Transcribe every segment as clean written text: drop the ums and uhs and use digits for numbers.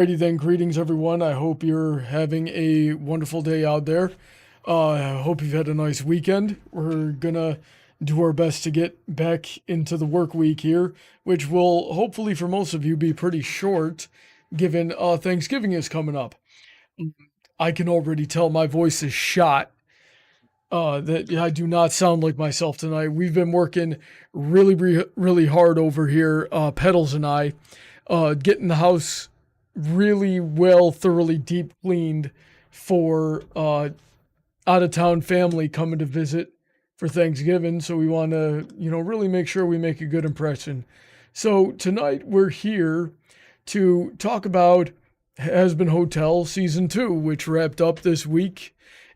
Alrighty then, greetings everyone. I hope you're having a wonderful day out there. I hope you've had a nice weekend. We're gonna do our best to get back into the work week here, which will hopefully for most of you be pretty short, given Thanksgiving is coming up. I can already tell my voice is shot. That I do not sound like myself tonight. We've been working really hard over here, Petals and I, getting the house really well, thoroughly deep cleaned for out of town family coming to visit for Thanksgiving. So we want to, really make sure we make a good impression. So tonight we're here to talk about Hazbin Hotel season 2, which wrapped up this week.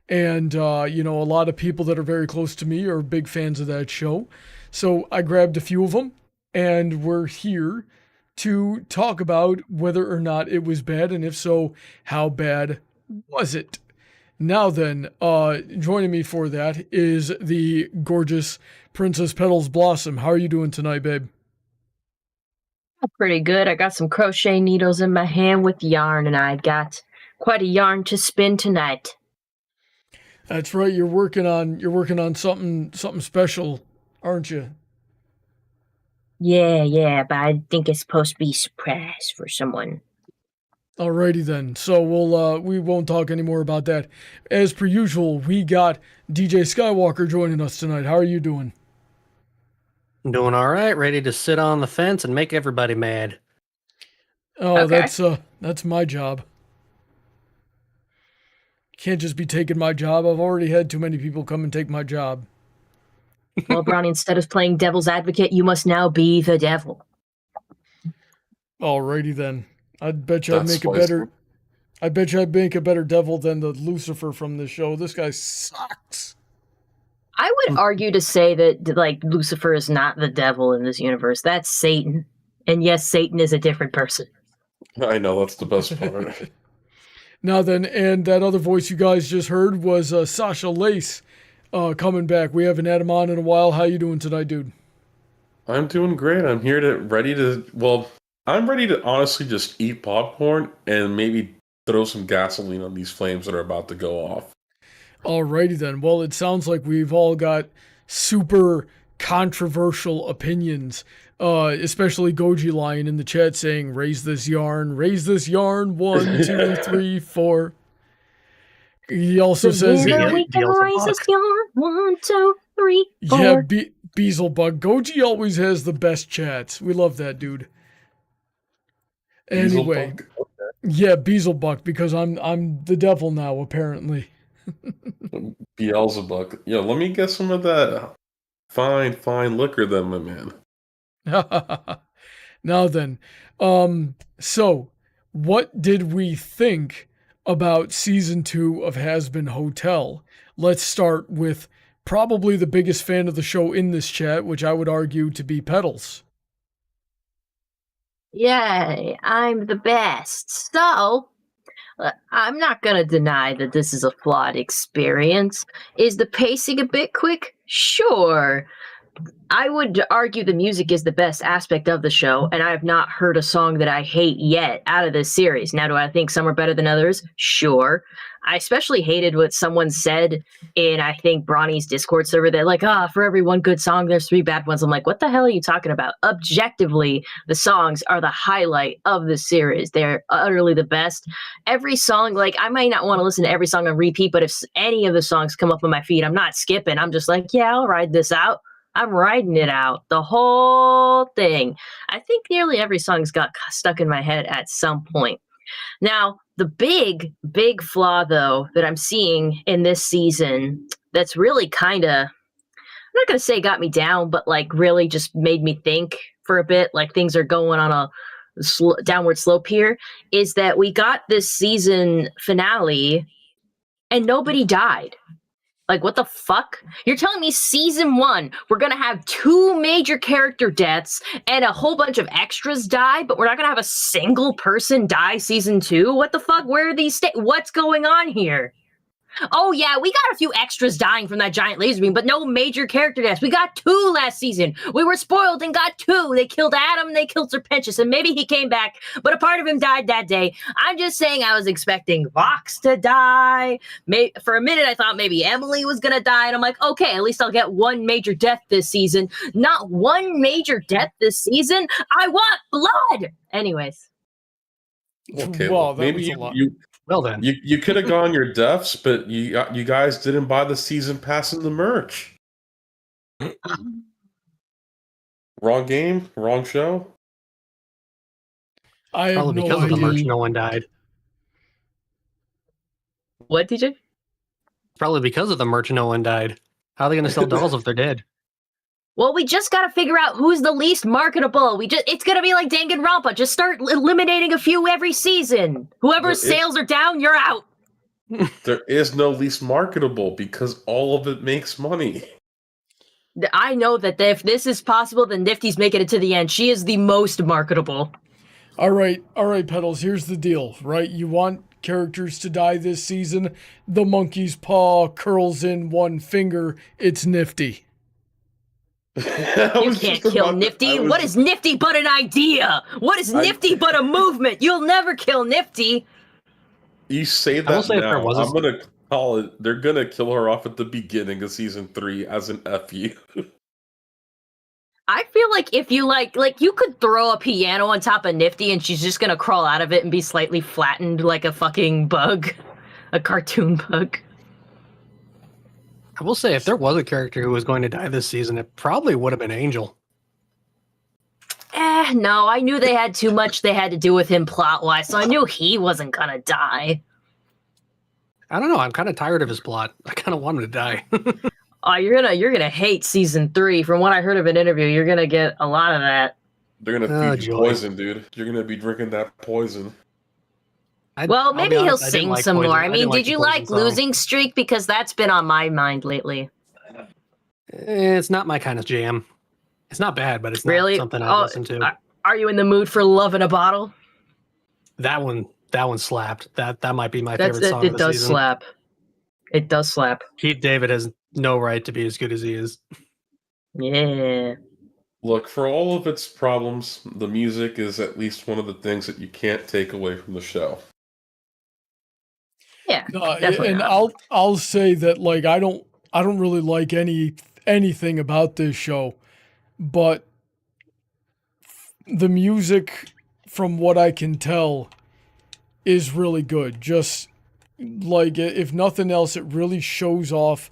And, a lot of people that are very close to me are big fans of that show. So I grabbed a few of them and we're here to talk about whether or not it was bad, and if so, how bad was it? Now then, joining me for that is the gorgeous Princess Petals Blossom. How are you doing tonight, babe? Pretty good. I got some crochet needles in my hand with yarn, and I got quite a yarn to spin tonight. That's right. You're working on something special, aren't you? Yeah, but I think it's supposed to be a surprise for someone. Alrighty then. So we won't talk anymore about that. As per usual, we got DJ Skywalker joining us tonight. How are you doing? I'm doing all right, ready to sit on the fence and make everybody mad. Oh, okay. That's my job. Can't just be taking my job. I've already had too many people come and take my job. Well, Brony, instead of playing devil's advocate, you must now be the devil. Alrighty then. I bet you I'd make a better devil than the Lucifer from the show. This guy sucks. I would argue to say that, like, Lucifer is not the devil in this universe. That's Satan. And yes, Satan is a different person. I know, that's the best part. Now then, and that other voice you guys just heard was Sasha Lace coming back. We haven't had him on in a while. How you doing tonight, dude? I'm doing great. I'm ready to honestly just eat popcorn and maybe throw some gasoline on these flames that are about to go off. Alrighty then. Well, it sounds like we've all got super controversial opinions, especially Goji Lion in the chat saying, raise this yarn, 1, 2, 3, 4. He also says, we can raise this yarn, 1, 2, 3, 4. Yeah, Beelzebub. Goji always has the best chats. We love that dude. Anyway, okay. Yeah, Beelzebub, because I'm the devil now, apparently. Beelzebub. Yeah, let me get some of that fine liquor then, my man. Now then, so what did we think about season 2 of Hazbin Hotel? Let's start with probably the biggest fan of the show in this chat, which I would argue to be Petals. Yay, I'm the best. So, I'm not going to deny that this is a flawed experience. Is the pacing a bit quick? Sure. I would argue the music is the best aspect of the show, and I have not heard a song that I hate yet out of this series. Now, do I think some are better than others? Sure. I especially hated what someone said in, I think, Brony's Discord server. They're like, for every one good song, there's 3 bad ones. I'm like, what the hell are you talking about? Objectively, the songs are the highlight of the series. They're utterly the best. Every song, like, I might not want to listen to every song on repeat, but if any of the songs come up on my feed, I'm not skipping. I'm just like, yeah, I'll ride this out. I'm riding it out, the whole thing. I think nearly every song's got stuck in my head at some point. Now, the big flaw, though, that I'm seeing in this season that's really kind of, I'm not going to say got me down, but like really just made me think for a bit, like things are going on a downward slope here, is that we got this season finale and nobody died. Like, what the fuck? You're telling me season 1, we're going to have 2 major character deaths and a whole bunch of extras die, but we're not going to have a single person die season 2? What the fuck? Where are these what's going on here? Oh, yeah, we got a few extras dying from that giant laser beam, but no major character deaths. We got 2 last season. We were spoiled and got 2. They killed Adam and they killed Serpentius, and maybe he came back, but a part of him died that day. I'm just saying I was expecting Vox to die. For a minute, I thought maybe Emily was going to die, and I'm like, okay, at least I'll get 1 major death this season. Not 1 major death this season. I want blood! Anyways. Okay, Wow, well, that maybe was a lot. Well then. you could have gone your deaths, but you guys didn't buy the season pass and the merch. Wrong game, wrong show. I have Probably no because of the idea. merch, no one died. What, DJ? Probably because of the merch, no one died. How are they going to sell dolls if they're dead? Well, we just got to figure out who's the least marketable. It's going to be like Danganronpa. Just start eliminating a few every season. Whoever's sales are down, you're out. There is no least marketable because all of it makes money. I know that if this is possible, then Nifty's making it to the end. She is the most marketable. All right, Petals, here's the deal, right? You want characters to die this season. The monkey's paw curls in 1 finger. It's Nifty. You can't kill Nifty. What is Nifty but an idea? What is Nifty but a movement? You'll never kill Nifty. You say I will that say if there now. was a- I'm gonna call it. They're gonna kill her off at the beginning of season 3 as an FU. I feel like if you like you could throw a piano on top of Nifty and she's just gonna crawl out of it and be slightly flattened like a fucking bug, a cartoon bug. I will say, if there was a character who was going to die this season, it probably would have been Angel. No, I knew they had too much they had to do with him plot-wise, so I knew he wasn't gonna die. I don't know. I'm kind of tired of his plot. I kind of want him to die. Oh, you're gonna hate season 3. From what I heard of an interview, you're gonna get a lot of that. They're gonna feed you poison, dude. You're gonna be drinking that poison. Well, maybe he'll honest, sing like some Poison. more. I mean, didn't did the you Poison like song. Losing Streak? Because that's been on my mind lately. It's not my kind of jam. It's not bad, but it's not Really? something I listen to. Are you in the mood for Love in a Bottle? That one slapped. That might be my favorite song It of the does season. slap. It does slap. Pete David has no right to be as good as he is. Yeah. Look, for all of its problems, the music is at least one of the things that you can't take away from the show. Yeah. And I'll say that like I don't really like anything about this show, but the music, from what I can tell, is really good. Just like, if nothing else, it really shows off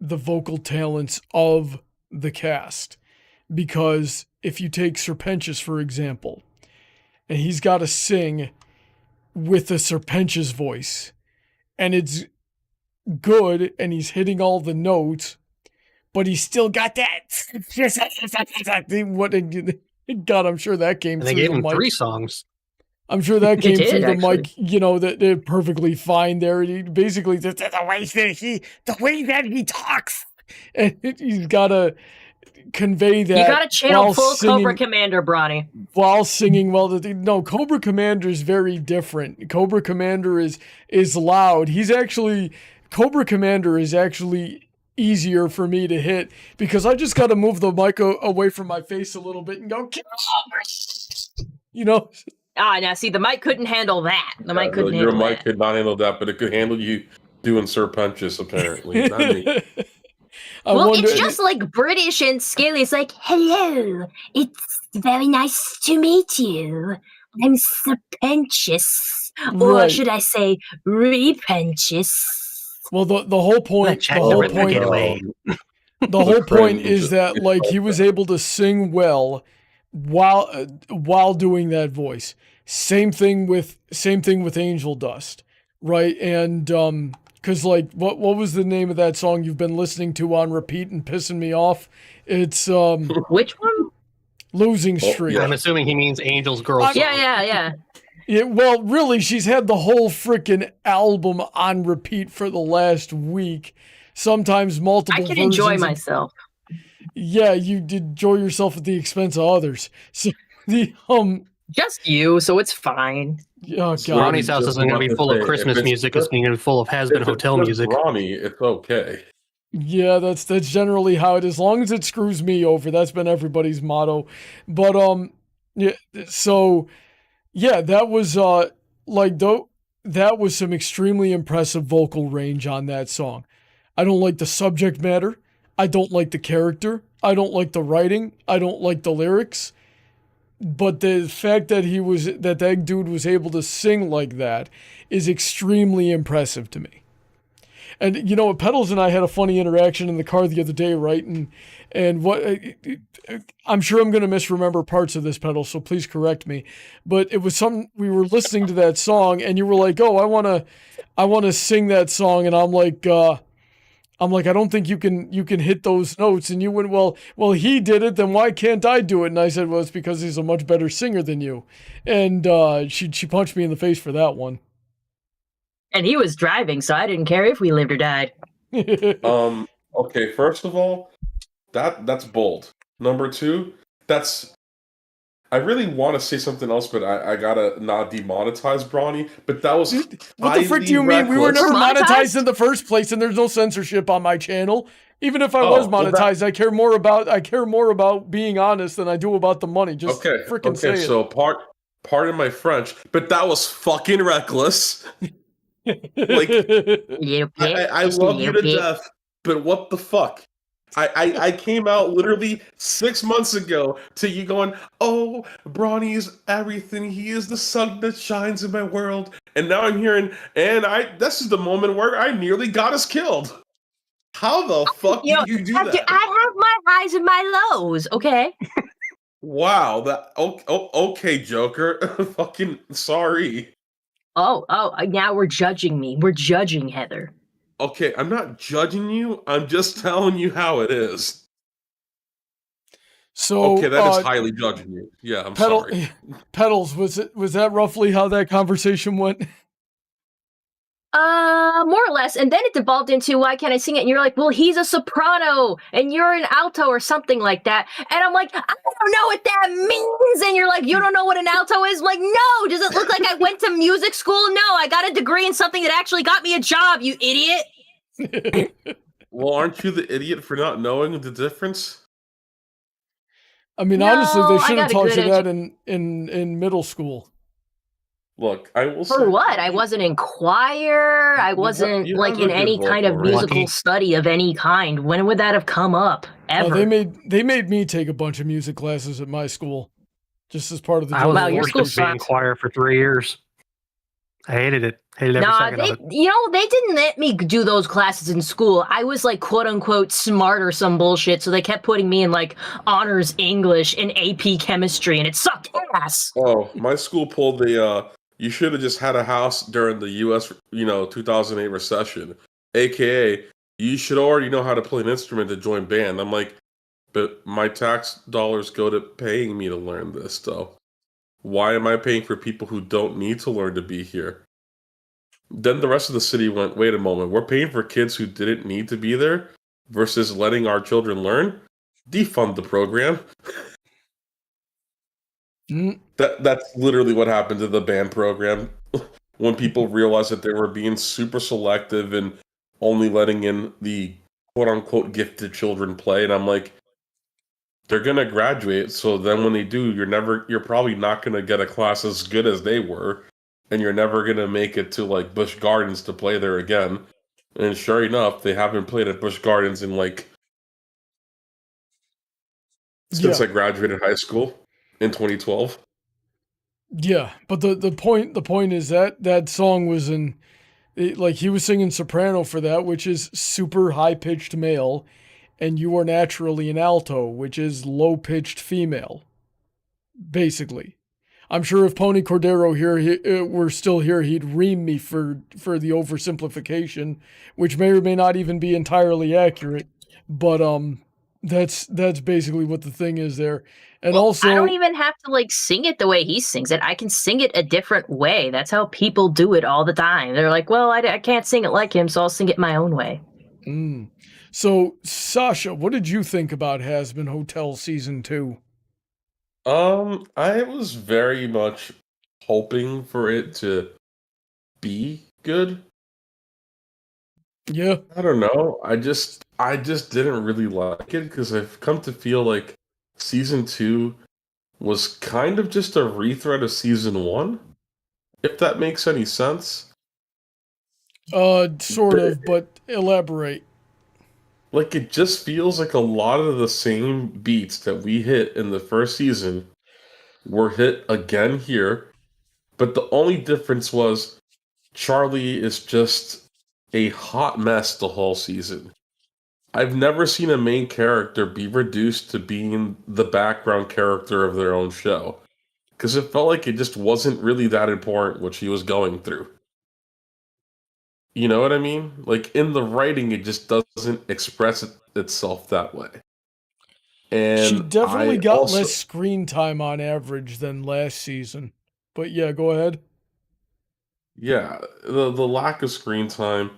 the vocal talents of the cast. Because if you take Serpentius, for example, and he's got to sing with a Serpentius voice, and it's good, and he's hitting all the notes, but he's still got that. What? God, I'm sure that came And through they gave the him mic. 3 songs. I'm sure that came did, through the actually. mic, that they're perfectly fine there. He basically, the way that he talks, and he's got to convey that. You gotta channel while full singing, Cobra Commander, Brony. while singing. Well, no, Cobra Commander is very different. Cobra Commander is loud. Cobra Commander is actually easier for me to hit because I just got to move the mic away from my face a little bit and go, Now see, the mic couldn't handle that. The mic couldn't Your handle mic that. could not handle that, but it could handle you doing Serpentius, apparently. Not me. It's just like British and scaly. It's like, hello, it's very nice to meet you. I'm Serpentius. Or Right. should I say, Repentious? Well, the whole point, Check the rhythm, get away. the whole point cringe. is that like he was able to sing well while doing that voice. Same thing with Angel Dust, right? And because like what was the name of that song you've been listening to on repeat and pissing me off? It's Which one? Losing Streak. I'm assuming he means Angel's Girl song. Yeah. Yeah, well, really, she's had the whole freaking album on repeat for the last week. Sometimes multiple I can versions. enjoy myself. Yeah, you did enjoy yourself at the expense of others. So the Just you, so it's fine. Oh, So God. Ronnie's house just isn't going to be about full of say, Christmas music. It's going to be full of Hazbin if Hotel it's music. Brony, it's okay. Yeah, that's generally how it is. As long as it screws me over, that's been everybody's motto. But yeah. So yeah, that was like though that was some extremely impressive vocal range on that song. I don't like the subject matter. I don't like the character. I don't like the writing. I don't like the lyrics. But the fact that that dude was able to sing like that is extremely impressive to me. And you know, Petals and I had a funny interaction in the car the other day, right? And what I'm sure I'm going to misremember parts of this, Petals, so please correct me. But it was something we were listening to that song, and you were like, "Oh, I want to sing that song," and I'm like, I don't think you can hit those notes. And you went, well, he did it, then why can't I do it? And I said, well, it's because he's a much better singer than you. And she punched me in the face for that one. And he was driving, so I didn't care if we lived or died. Okay, first of all, that's bold. Number two, I really want to say something else, but I gotta not demonetize Brony. But that was What the frick do you mean? We were never monetized in the first place, and there's no censorship on my channel. Even if I was monetized, I care more about being honest than I do about the money. Just freaking say it. So pardon my French, but that was fucking reckless. Like, I love you to death, but what the fuck? I came out literally 6 months ago to you going, oh, Brony is everything. He is the sun that shines in my world. And now I'm hearing, this is the moment where I nearly got us killed. How the fuck did you do that? I have my highs and my lows, okay? Wow, okay, Joker. Fucking sorry. Oh, now we're judging me. We're judging Heather. Okay, I'm not judging you. I'm just telling you how it is. So okay, that is highly judging you. Yeah, I'm sorry. Petals, was that roughly how that conversation went? More or less. And then it devolved into why can't I sing it? And you're like, well, he's a soprano and you're an alto or something like that. And I'm like, I don't know what that means. And you're like, you don't know what an alto is? I'm like, no. Does it look like I went to music school? No, I got a degree in something that actually got me a job, you idiot. Well, aren't you the idiot for not knowing the difference? I mean, honestly, they should have taught you that in middle school. Look, I will say... For what? I wasn't in choir. I wasn't like in any kind of musical study of any kind. When would that have come up? Ever? They made me take a bunch of music classes at my school, just as part of the. Your school sucked. In choir for 3 years. I hated it. Hated every second of it. You know, they didn't let me do those classes in school. I was like, quote unquote, smart or some bullshit. So they kept putting me in like honors English and AP chemistry, and it sucked ass. Oh, my school pulled the. You should have just had a house during the U.S. 2008 recession, aka you should already know how to play an instrument to join band. I'm like, but my tax dollars go to paying me to learn this, though. Why am I paying for people who don't need to learn to be here? Then the rest of the city went, wait a moment, we're paying for kids who didn't need to be there versus letting our children learn? Defund the program. That's literally what happened to the band program when people realized that they were being super selective and only letting in the quote-unquote gifted children play. And I'm like, they're gonna graduate, so then when they do, you're probably not gonna get a class as good as they were, and you're never gonna make it to like Busch Gardens to play there again. And sure enough, they haven't played at Busch Gardens in since I graduated high school in 2012. Yeah, but the point is that song was he was singing soprano for that, which is super high pitched male. And you are naturally an alto, which is low-pitched female, basically. I'm sure if Pony Cordero here were still here, he'd ream me for the oversimplification, which may or may not even be entirely accurate. But that's basically what the thing is there. And also, I don't even have to sing it the way he sings it. I can sing it a different way. That's how people do it all the time. They're like, well, I can't sing it like him, so I'll sing it my own way. So, Sasha, what did you think about Hazbin Hotel Season 2? I was very much hoping for it to be good. Yeah. I don't know. I just didn't really like it because I've come to feel like season 2 was kind of just a rethread of season 1, if that makes any sense. Sort of, but elaborate. Like, it just feels like a lot of the same beats that we hit in the first season were hit again here, but the only difference was Charlie is just a hot mess the whole season. I've never seen a main character be reduced to being the background character of their own show, because it felt like it just wasn't really that important what she was going through. You know what I mean? Like, in the writing, it just doesn't express itself that way. And She definitely I got also, less screen time on average than last season. But yeah, go ahead. yeah, the lack of screen time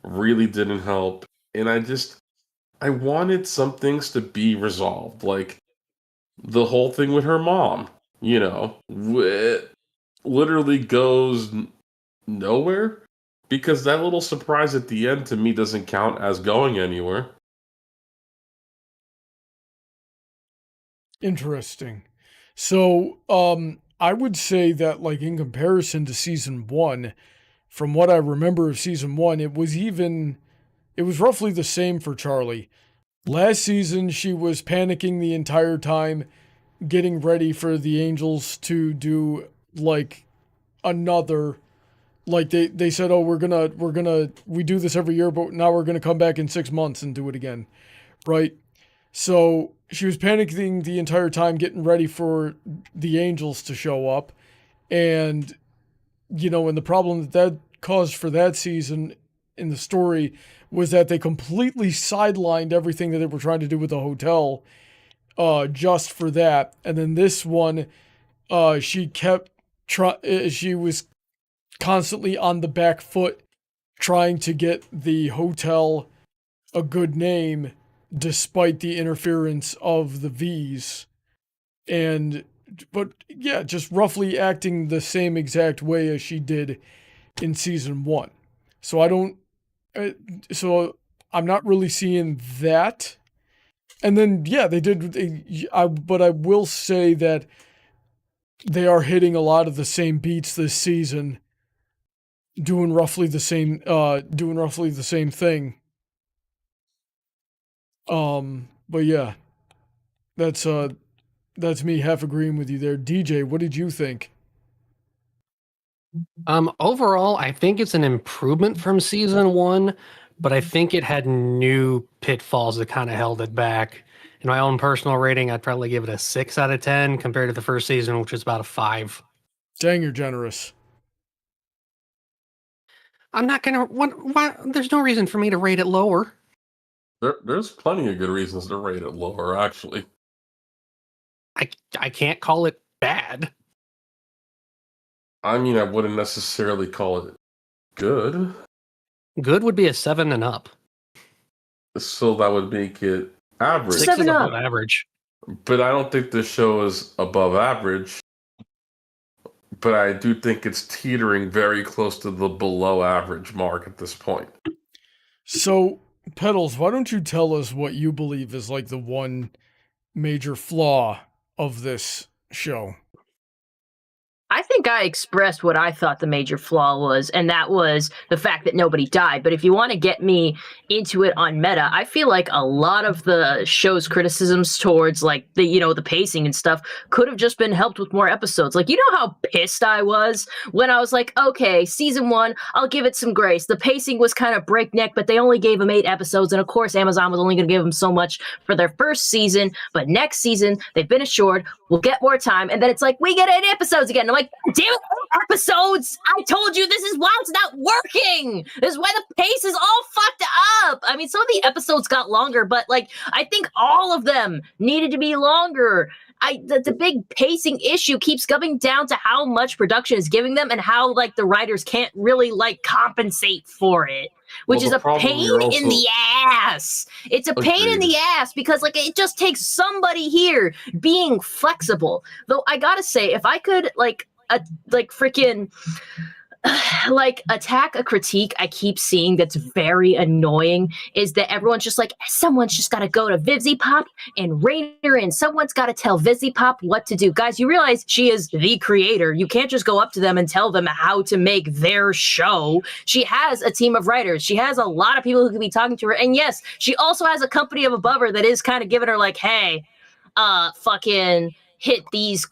really didn't help. And I wanted some things to be resolved, like the whole thing with her mom, it literally goes nowhere. Because that little surprise at the end to me doesn't count as going anywhere. Interesting. So, I would say that, like, in comparison to season 1, from what I remember of season 1, it was roughly the same for Charlie. Last season, she was panicking the entire time, getting ready for the Angels to do, like, another. Like, they said, oh, we do this every year, but now we're gonna come back in 6 months and do it again, right? So she was panicking the entire time, getting ready for the Angels to show up, and and the problem that caused for that season in the story was that they completely sidelined everything that they were trying to do with the hotel, just for that. And then this one, she was constantly on the back foot trying to get the hotel a good name despite the interference of the V's. But yeah, just roughly acting the same exact way as she did in season 1. So I'm not really seeing that. And then, yeah, but I will say that they are hitting a lot of the same beats this season, doing roughly the same thing. But yeah, that's me half agreeing with you there. DJ, what did you think? Overall, I think it's an improvement from season 1, but I think it had new pitfalls that kind of held it back. In my own personal rating, I'd probably give it a 6 out of 10 compared to the first season, which was about a 5. Dang, you're generous. I'm not gonna. Why? There's no reason for me to rate it lower. There's plenty of good reasons to rate it lower, actually. I can't call it bad. I mean, I wouldn't necessarily call it good. Good would be a 7 and up. So that would make it average. 6 is above average. But I don't think this show is above average. But I do think it's teetering very close to the below average mark at this point. So, Petals, why don't you tell us what you believe is like the one major flaw of this show? I think I expressed what I thought the major flaw was, and that was the fact that nobody died. But if you want to get me into it on meta, I feel like a lot of the show's criticisms towards like the pacing and stuff could have just been helped with more episodes. Like, you know how pissed I was when I was like, okay, season 1, I'll give it some grace. The pacing was kind of breakneck, but they only gave them 8 episodes. And of course, Amazon was only going to give them so much for their first season. But next season, they've been assured we'll get more time. And then it's like, we get 8 episodes again. I'm like, damn it, 8 episodes! I told you this is why it's not working! This is why the pace is all fucked up! I mean, some of the episodes got longer, but like, I think all of them needed to be longer. The big pacing issue keeps coming down to how much production is giving them and how like the writers can't really like compensate for it. Which is a pain in the ass. It's a pain in the ass because like it just takes somebody here being flexible. Though I gotta say, if I could like like freaking like attack a critique I keep seeing that's very annoying is that everyone's just like, someone's just got to go to VivziePop and rein her in. Someone's got to tell VivziePop what to do. Guys, you realize she is the creator. You can't just go up to them and tell them how to make their show. She has a team of writers. She has a lot of people who could be talking to her. And yes, she also has a company of above her that is kind of giving her like, hey, fucking hit these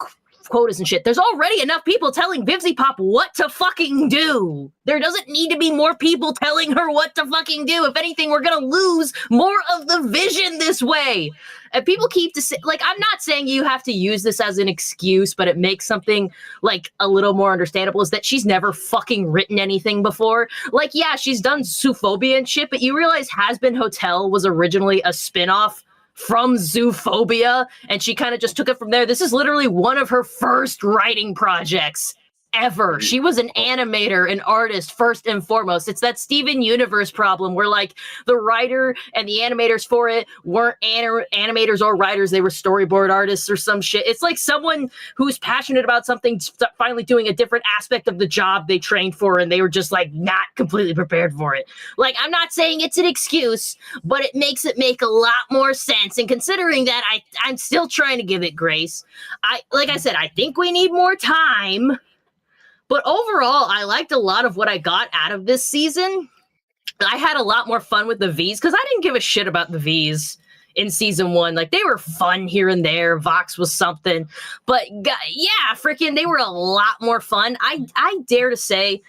quotas and shit. There's already enough people telling VivziePop what to fucking do. There doesn't need to be more people telling her what to fucking do. If anything, we're gonna lose more of the vision this way. And people keep to say, like, I'm not saying you have to use this as an excuse, but it makes something like a little more understandable is that she's never fucking written anything before. Like, yeah, she's done Zoophobia and shit, but you realize Hazbin Hotel was originally a spin-off from Zoophobia, and she kind of just took it from there. This is literally one of her first writing projects ever. She was an animator, an artist, first and foremost. It's that Steven Universe problem where, like, the writer and the animators for it weren't animators or writers. They were storyboard artists or some shit. It's like someone who's passionate about something finally doing a different aspect of the job they trained for, and they were just, like, not completely prepared for it. Like, I'm not saying it's an excuse, but it makes it make a lot more sense. And considering that, I'm still trying to give it grace. Like I said, I think we need more time. But overall, I liked a lot of what I got out of this season. I had a lot more fun with the Vs because I didn't give a shit about the Vs in season 1. Like, they were fun here and there. Vox was something. But yeah, freaking, they were a lot more fun. I dare to say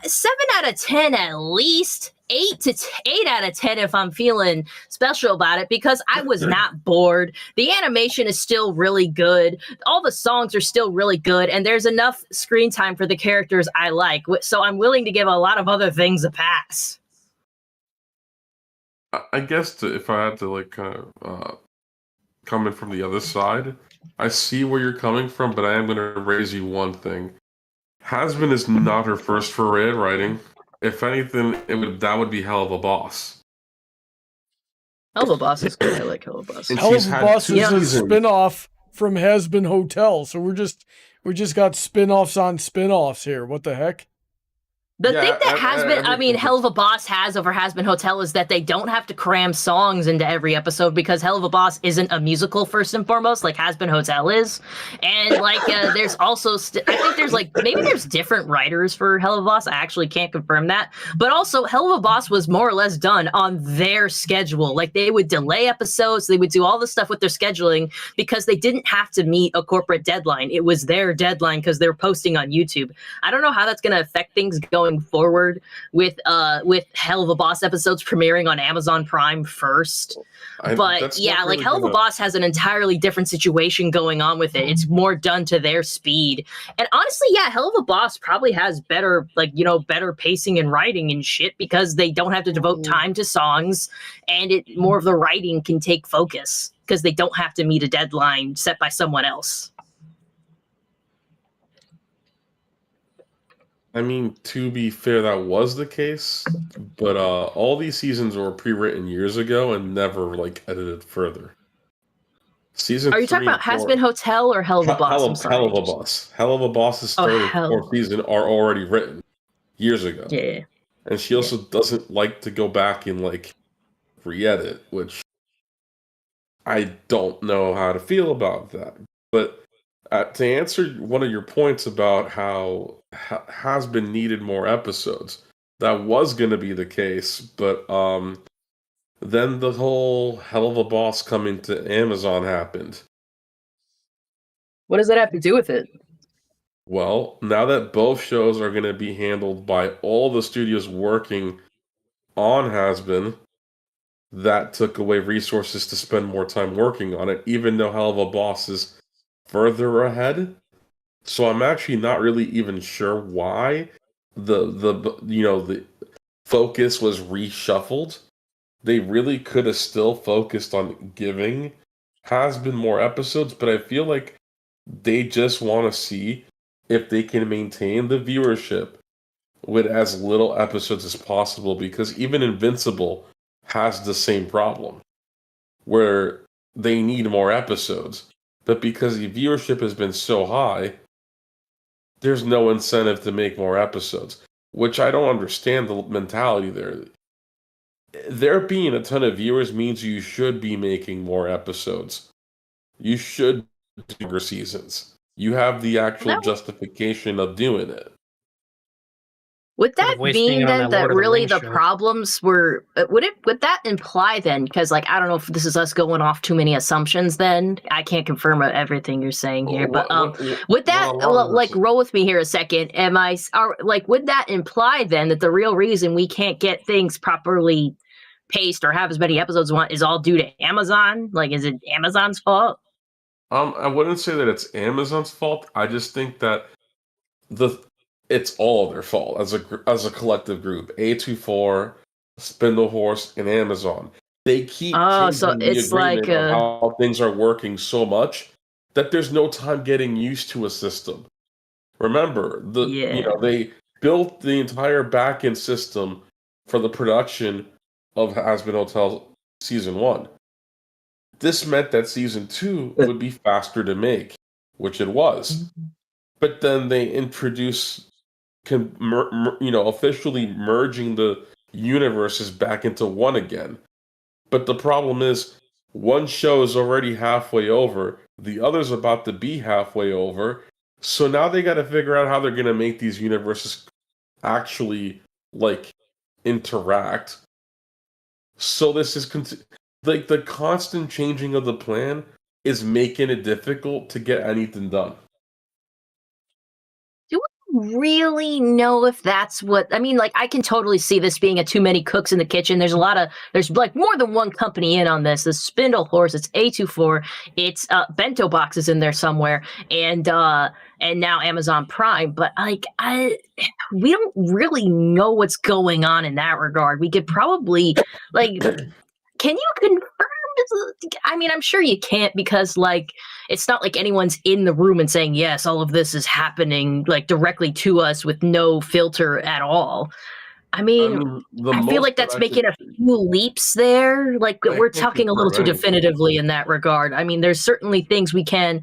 7 out of 10 at least. 8 out of 10 if I'm feeling special about it, because I was not bored. The animation is still really good. All the songs are still really good, and there's enough screen time for the characters I like. So I'm willing to give a lot of other things a pass. I guess if I had to like kind of come in from the other side, I see where you're coming from, but I am going to raise you one thing. Hazbin is not her first foray at writing. If anything, that would be Hell of a Boss. Hell of a Boss is good. I like Hell of a Boss. And Hell of she's a had Boss 2 is a seasons. spin-off from Hazbin Hotel, so we just got spin-offs on spin-offs here. What the heck? The thing that Hell of a Boss has over Hazbin Hotel is that they don't have to cram songs into every episode because Hell of a Boss isn't a musical first and foremost, like Hazbin Hotel is. And like, there's also, I think there's like, maybe there's different writers for Hell of a Boss. I actually can't confirm that. But also, Hell of a Boss was more or less done on their schedule. Like, they would delay episodes, they would do all this stuff with their scheduling because they didn't have to meet a corporate deadline. It was their deadline because they're posting on YouTube. I don't know how that's going to affect things going forward with Hell of a Boss episodes premiering on Amazon Prime first. But yeah, like Hell of a Boss has an entirely different situation going on with it. It's more done to their speed. And honestly, yeah, Hell of a Boss probably has better, like, you know, better pacing and writing and shit because they don't have to devote time to songs, and it more of the writing can take focus because they don't have to meet a deadline set by someone else. I mean, to be fair, that was the case, but all these seasons were pre-written years ago and never like edited further. Season. Are you talking about Hazbin Hotel or Hell of a Boss? Hell of a Boss. Hell of a Boss's third and fourth season are already written years ago. Yeah. And she also doesn't like to go back and like re-edit, which I don't know how to feel about that. But to answer one of your points about how Hazbin needed more episodes, that was going to be the case, but then the whole Hell of a Boss coming to Amazon happened. What does that have to do with it? Well, now that both shows are going to be handled by all the studios working on Hazbin, that took away resources to spend more time working on it, even though Hell of a Boss is further ahead. So I'm actually not really even sure why the focus was reshuffled. They really could have still focused on giving Hazbin more episodes, but I feel like they just want to see if they can maintain the viewership with as little episodes as possible, because even Invincible has the same problem where they need more episodes. But because the viewership has been so high, there's no incentive to make more episodes, which I don't understand the mentality there. There being a ton of viewers means you should be making more episodes. You should do longer seasons. You have the actual That justification of doing it. Would Instead that of wasting mean it on then that Lord that of the really Rings the show. problems were would that imply then, because like I don't know if this is us going off too many assumptions, then I can't confirm everything you're saying here, but would that like roll with me here a second, would that imply then that the real reason we can't get things properly paced or have as many episodes as we want is all due to Amazon? Like, is it Amazon's fault? I wouldn't say that it's Amazon's fault. I just think that it's all their fault as a collective group. A24, Spindlehorse, and Amazon. They keep changing So the it's agreement like of how things are working so much that there's no time getting used to a system. Remember, they built the entire back-end system for the production of Hazbin Hotel Season 1. This meant that Season 2 would be faster to make, which it was. But then they introduced, officially merging the universes back into one again. But the problem is, one show is already halfway over, the other's about to be halfway over, so now they got to figure out how they're going to make these universes actually, interact. So this is, the constant changing of the plan is making it difficult to get anything done. Really know if that's what I mean. Like, I can totally see this being a too many cooks in the kitchen. There's like more than one company in on this. The Spindle Horse, it's A24, it's bento boxes in there somewhere, and now Amazon Prime. But like, we don't really know what's going on in that regard. We could probably can you confirm? I mean, I'm sure you can't, because like it's not like anyone's in the room and saying yes, all of this is happening like directly to us with no filter at all. I mean, I feel like that's making a few leaps there. Like, we're talking a little too definitively in that regard. I mean, there's certainly things we can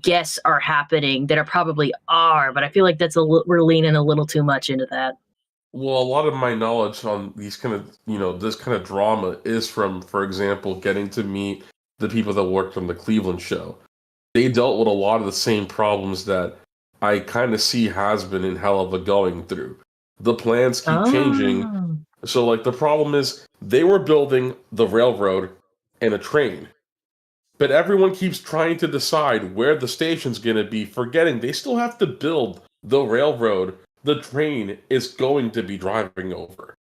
guess are happening that are probably are, but I feel like we're leaning a little too much into that. Well, a lot of my knowledge on these kind of, this kind of drama is from, for example, getting to meet the people that worked on the Cleveland show. They dealt with a lot of the same problems that I kind of see Hazbin and Helava going through. The plans keep changing. So, like, the problem is they were building the railroad and a train. But everyone keeps trying to decide where the station's going to be, forgetting they still have to build the railroad the train is going to be driving over.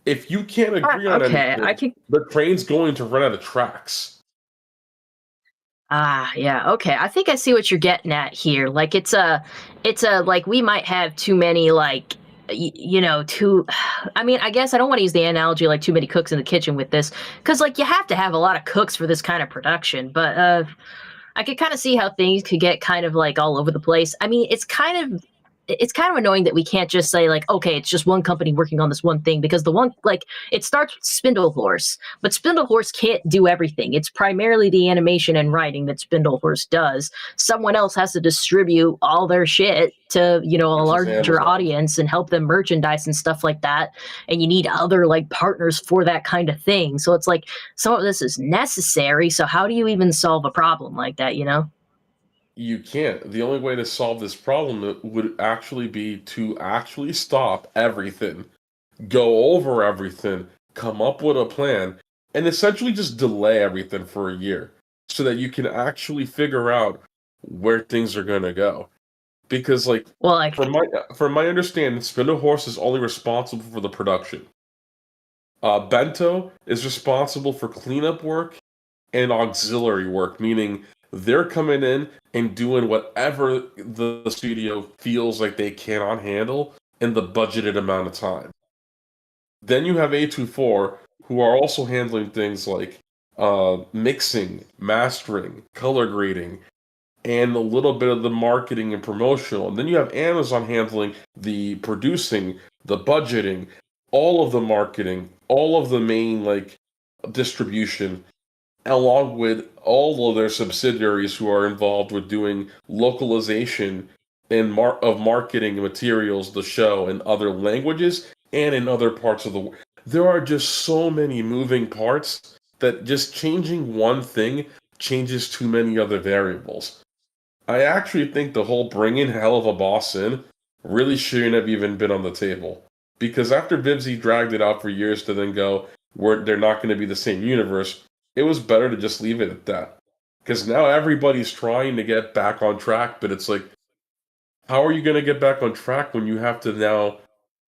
If you can't agree on anything, the train's going to run out of tracks. Yeah, okay. I think I see what you're getting at here. Like, it's a like, we might have too many, like, I mean, I guess I don't want to use the analogy like too many cooks in the kitchen with this, because like you have to have a lot of cooks for this kind of production, but I could kind of see how things could get kind of like all over the place. I mean, it's kind of annoying that we can't just say like, okay, it's just one company working on this one thing, because the one, like, it starts with Spindle Horse, but Spindle Horse can't do everything. It's primarily the animation and writing that Spindle Horse does. Someone else has to distribute all their shit to, a larger audience and help them merchandise and stuff like that. And you need other like partners for that kind of thing. So it's like some of this is necessary. So how do you even solve a problem like that, You can't. The only way to solve this problem would actually be to actually stop everything, go over everything, come up with a plan, and essentially just delay everything for a year so that you can actually figure out where things are going to go. Because, like, from my understanding, Spindle Horse is only responsible for the production. Bento is responsible for cleanup work and auxiliary work, meaning they're coming in and doing whatever the studio feels like they cannot handle in the budgeted amount of time. Then you have A24, who are also handling things like mixing, mastering, color grading, and a little bit of the marketing and promotional. And then you have Amazon handling the producing, the budgeting, all of the marketing, all of the main like distribution, along with all of their subsidiaries who are involved with doing localization of marketing materials, the show in other languages and in other parts of the world. There are just so many moving parts that just changing one thing changes too many other variables. I actually think the whole bringing Hell of a Boss in really shouldn't have even been on the table. Because after Vivzy dragged it out for years to then go, they're not going to be the same universe, it was better to just leave it at that. Because now everybody's trying to get back on track, but it's like, how are you going to get back on track when you have to now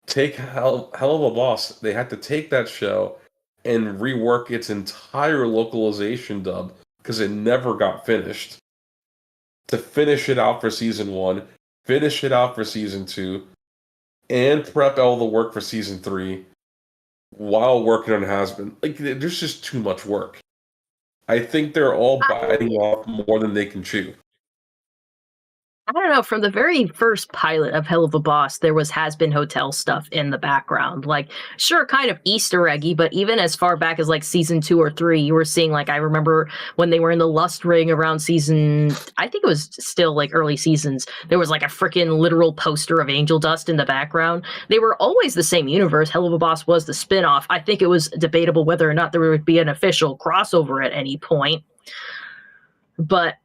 take Hell of a Boss? They had to take that show and rework its entire localization dub because it never got finished. To finish it out for season 1, finish it out for season 2, and prep all the work for season 3 while working on Hazbin. Like, there's just too much work. I think they're all biting off more than they can chew. I don't know, from the very first pilot of Hell of a Boss, there was Hazbin Hotel stuff in the background. Like, sure, kind of Easter eggy, but even as far back as like season 2 or 3, you were seeing, like, I remember when they were in the Lust Ring around season, I think it was still like early seasons, there was like a freaking literal poster of Angel Dust in the background. They were always the same universe. Hell of a Boss was the spinoff. I think it was debatable whether or not there would be an official crossover at any point. But,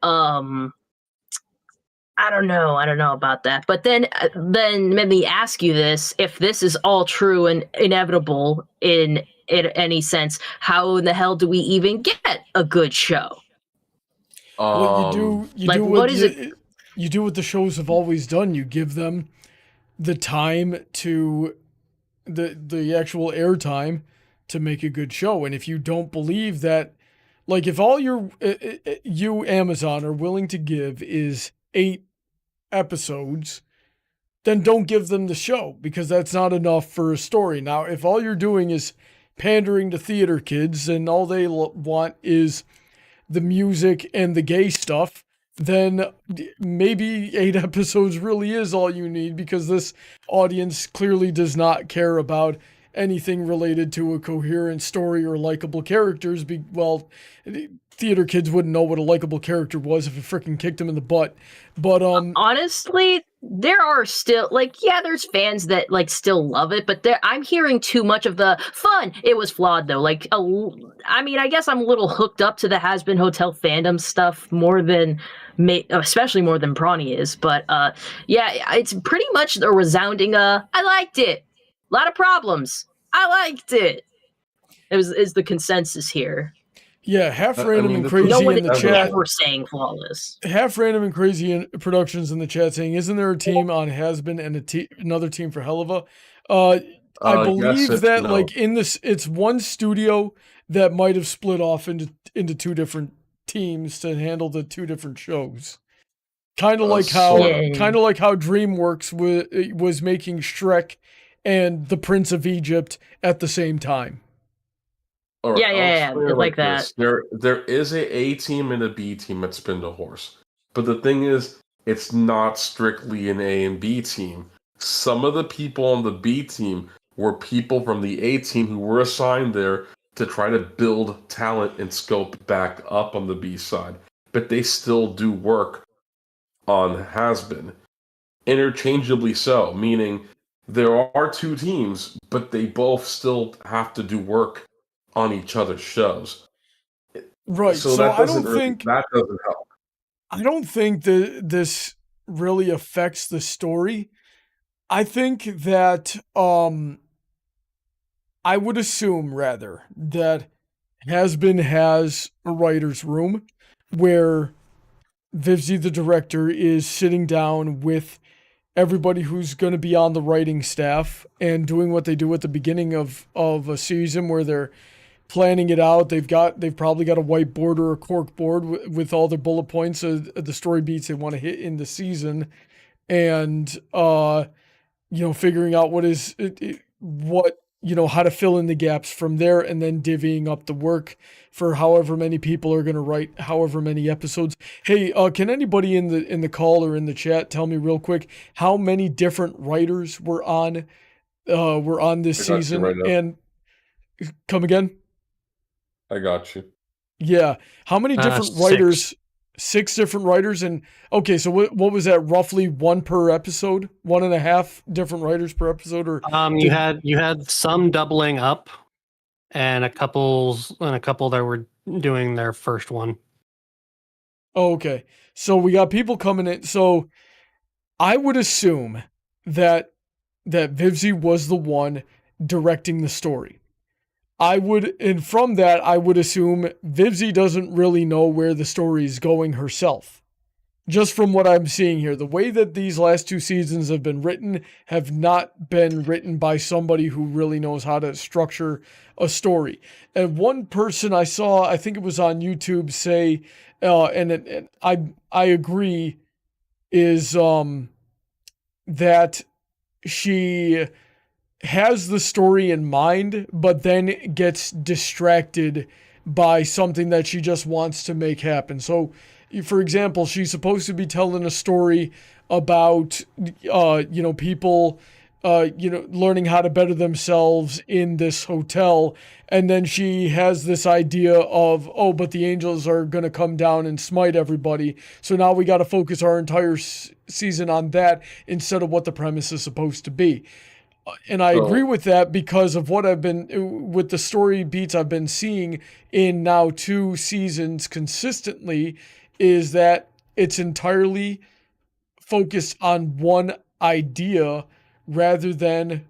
I don't know about that. But then let me ask you this: if this is all true and inevitable in any sense, how in the hell do we even get a good show? Well, you like, do what is it? You do what the shows have always done. You give them the time to the actual air time to make a good show. And if you don't believe that, like, if all you Amazon are willing to give is 8 episodes, then don't give them the show, because that's not enough for a story. Now, if all you're doing is pandering to theater kids and all they want is the music and the gay stuff, then maybe 8 episodes really is all you need, because this audience clearly does not care about anything related to a coherent story or likable characters. Well, theater kids wouldn't know what a likable character was if it freaking kicked them in the butt. But honestly, there are still, like, yeah, there's fans that, like, still love it, but I'm hearing too much of the fun. It was flawed, though. Like, I mean, I guess I'm a little hooked up to the Hazbin Hotel fandom stuff more than, especially more than Brony is. But yeah, it's pretty much a resounding, I liked it. A lot of problems. I liked it. Is the consensus here. Yeah, half random and crazy in the chat. Ever saying flawless. Half random and crazy in productions in the chat saying, "Isn't there a team on Hazbin and another team for Helva?" I believe that like in this, it's one studio that might have split off into 2 different teams to handle the 2 different shows. Kind of like how DreamWorks was making Shrek and the Prince of Egypt at the same time. Right, yeah, like that. There is a team and a B team at Spin the Horse, but the thing is, it's not strictly an A and B team. Some of the people on the B team were people from the A team who were assigned there to try to build talent and scope back up on the B side, but they still do work on Hazbin, interchangeably so, meaning there are 2 teams, but they both still have to do work on each other's shows. Right. So that I don't think that doesn't help. I don't think that this really affects the story. I think that I would assume rather that Hazbin has a writer's room where Vivzy the director is sitting down with everybody who's going to be on the writing staff and doing what they do at the beginning of a season, where they're planning it out. They've probably got a whiteboard or a cork board with all their bullet points of the story beats they want to hit in the season, and figuring out how to fill in the gaps from there, and then divvying up the work for however many people are going to write however many episodes. Hey, can anybody in the call or in the chat tell me real quick how many different writers were on this season? Right, and come again? I got you. Yeah. How many different writers? 6 different writers, and okay, so what was that? Roughly 1 per episode, 1.5 different writers per episode, or you had some doubling up, and a couple that were doing their first one. Oh, okay. So we got people coming in. So I would assume that Vivzy was the one directing the story. And from that, I would assume Vivzy doesn't really know where the story is going herself. Just from what I'm seeing here, the way that these last 2 seasons have been written have not been written by somebody who really knows how to structure a story. And one person I saw, I think it was on YouTube, say, and I agree, is that she has the story in mind, but then gets distracted by something that she just wants to make happen. So, for example, she's supposed to be telling a story about, people, learning how to better themselves in this hotel. And then she has this idea of, oh, but the angels are going to come down and smite everybody. So now we got to focus our entire season on that instead of what the premise is supposed to be. And I agree with that because of what with the story beats I've been seeing in now 2 seasons consistently, is that it's entirely focused on one idea rather than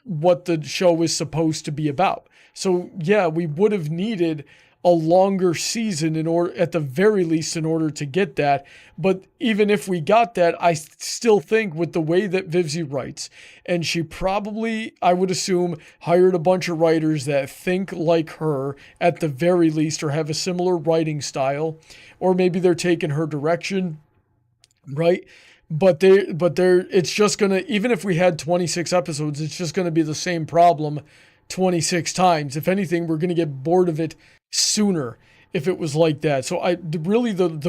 what the show is supposed to be about. So yeah, we would have needed a longer season at the very least in order to get that. But even if we got that, I still think with the way that Vivzy writes, and she probably, I would assume, hired a bunch of writers that think like her at the very least, or have a similar writing style, or maybe they're taking her direction, right? But it's just gonna, even if we had 26 episodes, it's just gonna be the same problem 26 times. If anything, we're gonna get bored of it sooner if it was like that. So the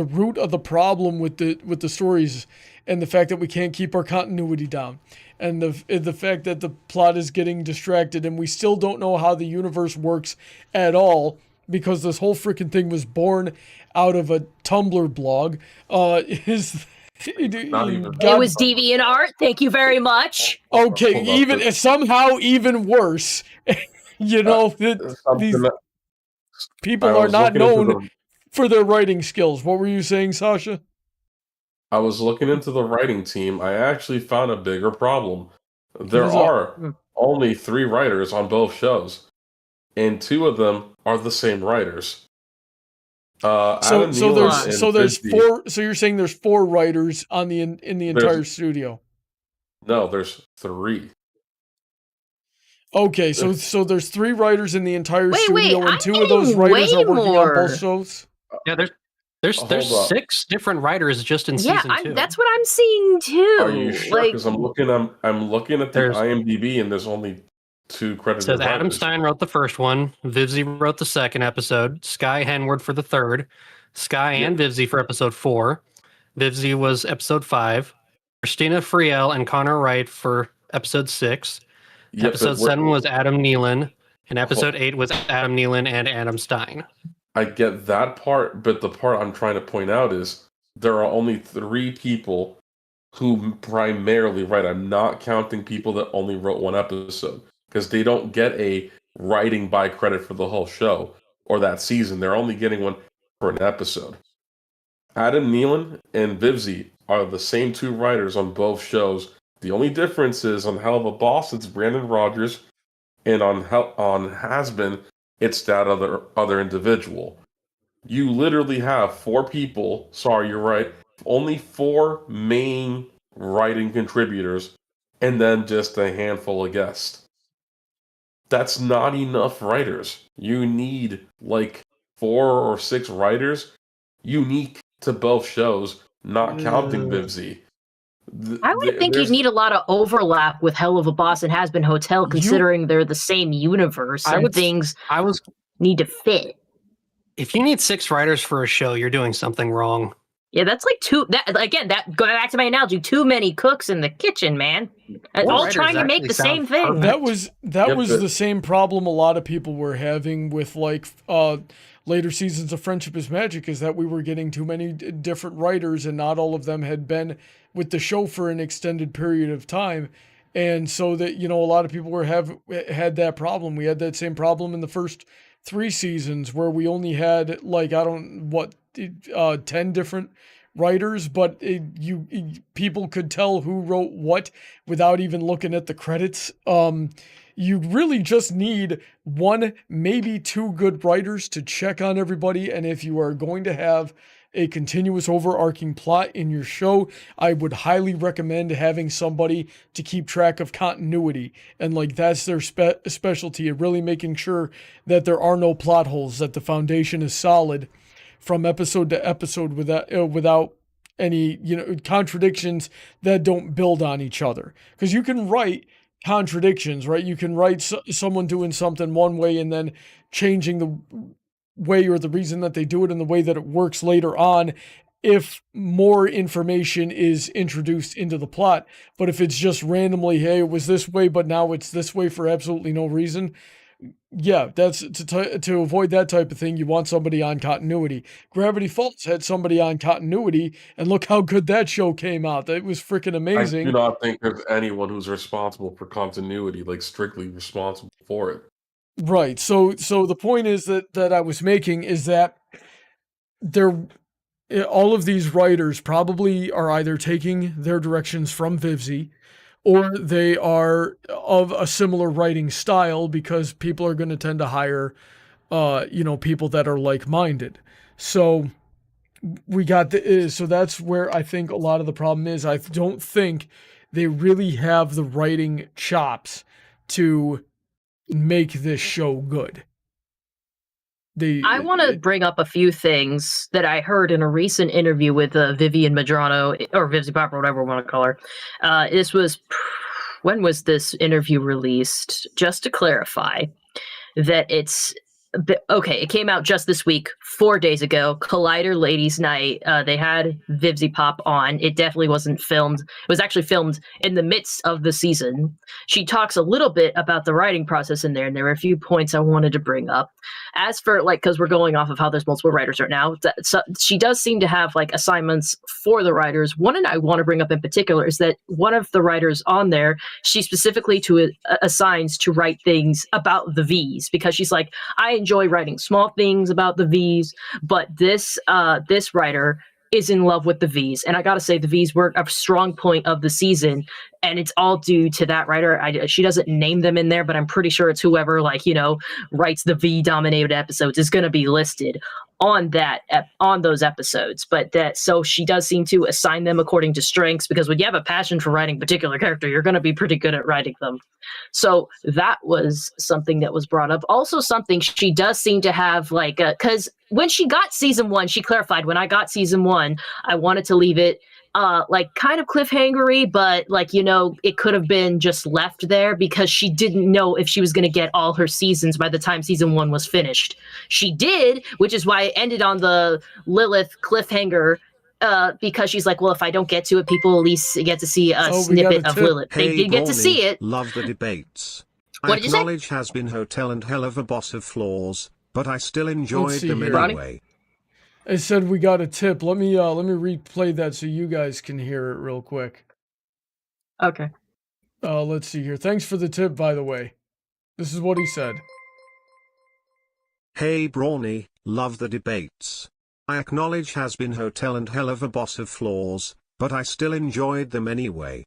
root of the problem with the stories, and the fact that we can't keep our continuity down, and the fact that the plot is getting distracted, and we still don't know how the universe works at all, because this whole freaking thing was born out of a Tumblr blog, is it was DeviantArt. Thank you very much. Okay, somehow even worse. These people are not known for their writing skills. What were you saying, Sasha? I was looking into the writing team. I actually found a bigger problem. There are only 3 writers on both shows, and 2 of them are the same writers. So there's 4. So you're saying there's 4 writers in the entire studio? No, there's 3. Okay, so there's 3 writers in the entire studio, and 2 of those writers are working on both shows? Yeah, there's 6 different writers just in season 2. That's what I'm seeing too. Are you sure? Because I'm looking at the IMDb, and there's only 2 credited writers. Adam Stein wrote the first one. Vivzy wrote the second episode. Sky Henward for the third. Sky and Vivzy for episode 4. Vivzy was episode 5. Christina Friel and Connor Wright for episode 6. Episode 7 was Adam Nealon, and episode 8 was Adam Nealon and Adam Stein. I get that part, but the part I'm trying to point out is there are only 3 people who primarily write. I'm not counting people that only wrote 1 episode, because they don't get a writing by credit for the whole show or that season. They're only getting 1 for an episode. Adam Nealon and Vivzy are the same 2 writers on both shows. The only difference is on Hell of a Boss, it's Brandon Rogers, and on Hazbin, it's that other individual. You literally have 4 people. Sorry, you're right. Only 4 main writing contributors, and then just a handful of guests. That's not enough writers. You need like 4 or 6 writers unique to both shows, not counting Vivzy. I would think you'd need a lot of overlap with Hell of a Boss and Hazbin Hotel, considering they're the same universe and things need to fit. If you need 6 writers for a show, you're doing something wrong. Yeah, that's like going back to my analogy, too many cooks in the kitchen, man. All trying to make the same thing. That was the same problem a lot of people were having with like later seasons of Friendship is Magic is that we were getting too many different writers and not all of them had been with the show for an extended period of time. And so that, a lot of people had that problem. We had that same problem in the first 3 seasons where we only had 10 different writers, but people could tell who wrote what without even looking at the credits. You really just need 1, maybe 2 good writers to check on everybody. And if you are going to have a continuous overarching plot in your show, I would highly recommend having somebody to keep track of continuity. And that's their specialty, of really making sure that there are no plot holes, that the foundation is solid from episode to episode without any, contradictions that don't build on each other. Because you can write contradictions, right? You can write someone doing something one way and then changing the way or the reason that they do it in the way that it works later on if more information is introduced into the plot. But if it's just randomly, hey, it was this way, but now it's this way for absolutely no reason, yeah, that's to avoid that type of thing. You want somebody on continuity. Gravity Falls had somebody on continuity, and look how good that show came out. That was freaking amazing. I do not think there's anyone who's responsible for continuity, strictly responsible for it. Right. So the point is that I was making is that all of these writers probably are either taking their directions from Vivzy, or they are of a similar writing style because people are going to tend to hire, people that are like-minded. So so that's where I think a lot of the problem is. I don't think they really have the writing chops to make this show good. I want to bring up a few things that I heard in a recent interview with Vivian Madrano, or Vivzy Pop, or whatever we want to call her. When was this interview released? Just to clarify, that it came out just this week, 4 days ago. Collider Ladies Night. They had Vivzy Pop on. It definitely wasn't filmed. It was actually filmed in the midst of the season. She talks a little bit about the writing process in there, and there were a few points I wanted to bring up. As for because we're going off of how there's multiple writers right now, so she does seem to have assignments for the writers. One I want to bring up in particular is that one of the writers on there, she specifically assigns to write things about the V's, because she's like, I enjoy writing small things about the V's, but this writer is in love with the V's. And I gotta say, the V's were a strong point of the season, and it's all due to that writer. She doesn't name them in there, but I'm pretty sure it's whoever writes the V-dominated episodes is going to be listed on those episodes. So she does seem to assign them according to strengths, because when you have a passion for writing a particular character, you're going to be pretty good at writing them. So that was something that was brought up. Also, something she does seem to have because when she got season 1, she clarified, when I got season 1, I wanted to leave it kind of cliffhangery, but it could have been just left there, because she didn't know if she was going to get all her seasons by the time season 1 was finished. She did, which is why it ended on the Lilith cliffhanger, because she's like, well, if I don't get to it, people at least get to see a snippet of Lilith. Hey, they did get to see it. Love the debates. What I did you say? acknowledge Hazbin Hotel and hell of a boss of flaws, but I still enjoyed them here. anyway. I said we got a tip. Let me replay that so you guys can hear it real quick. Okay. Let's see here. Thanks for the tip, by the way. This is what he said. Hey Brony, love the debates. I acknowledge Hazbin Hotel and hell of a boss of flaws, but I still enjoyed them anyway.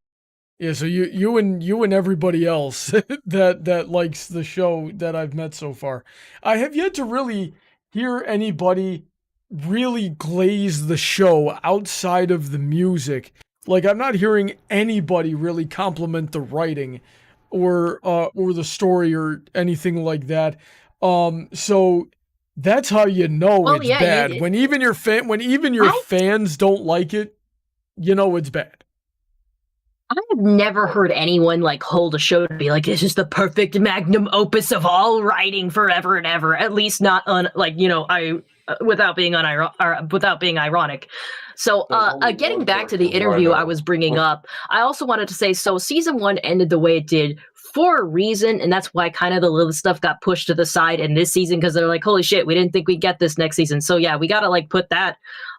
Yeah, so you and everybody else that likes the show that I've met so far. I have yet to really hear anybody really glaze the show outside of the music. I'm not hearing anybody really compliment the writing or the story or anything like that. So that's how you know it's bad. When even your fans don't like it, you know it's bad. I've never heard anyone hold a show to be like, this is the perfect magnum opus of all writing forever and ever. At least not without being ironic. So, There's only getting one back to the person who I interview I know. was bringing up, I also wanted to say, so season 1 ended the way it did for a reason, and that's why kind of the little stuff got pushed to the side in this season, because they're like, holy shit, we didn't think we'd get this next season. So yeah, we gotta like put that.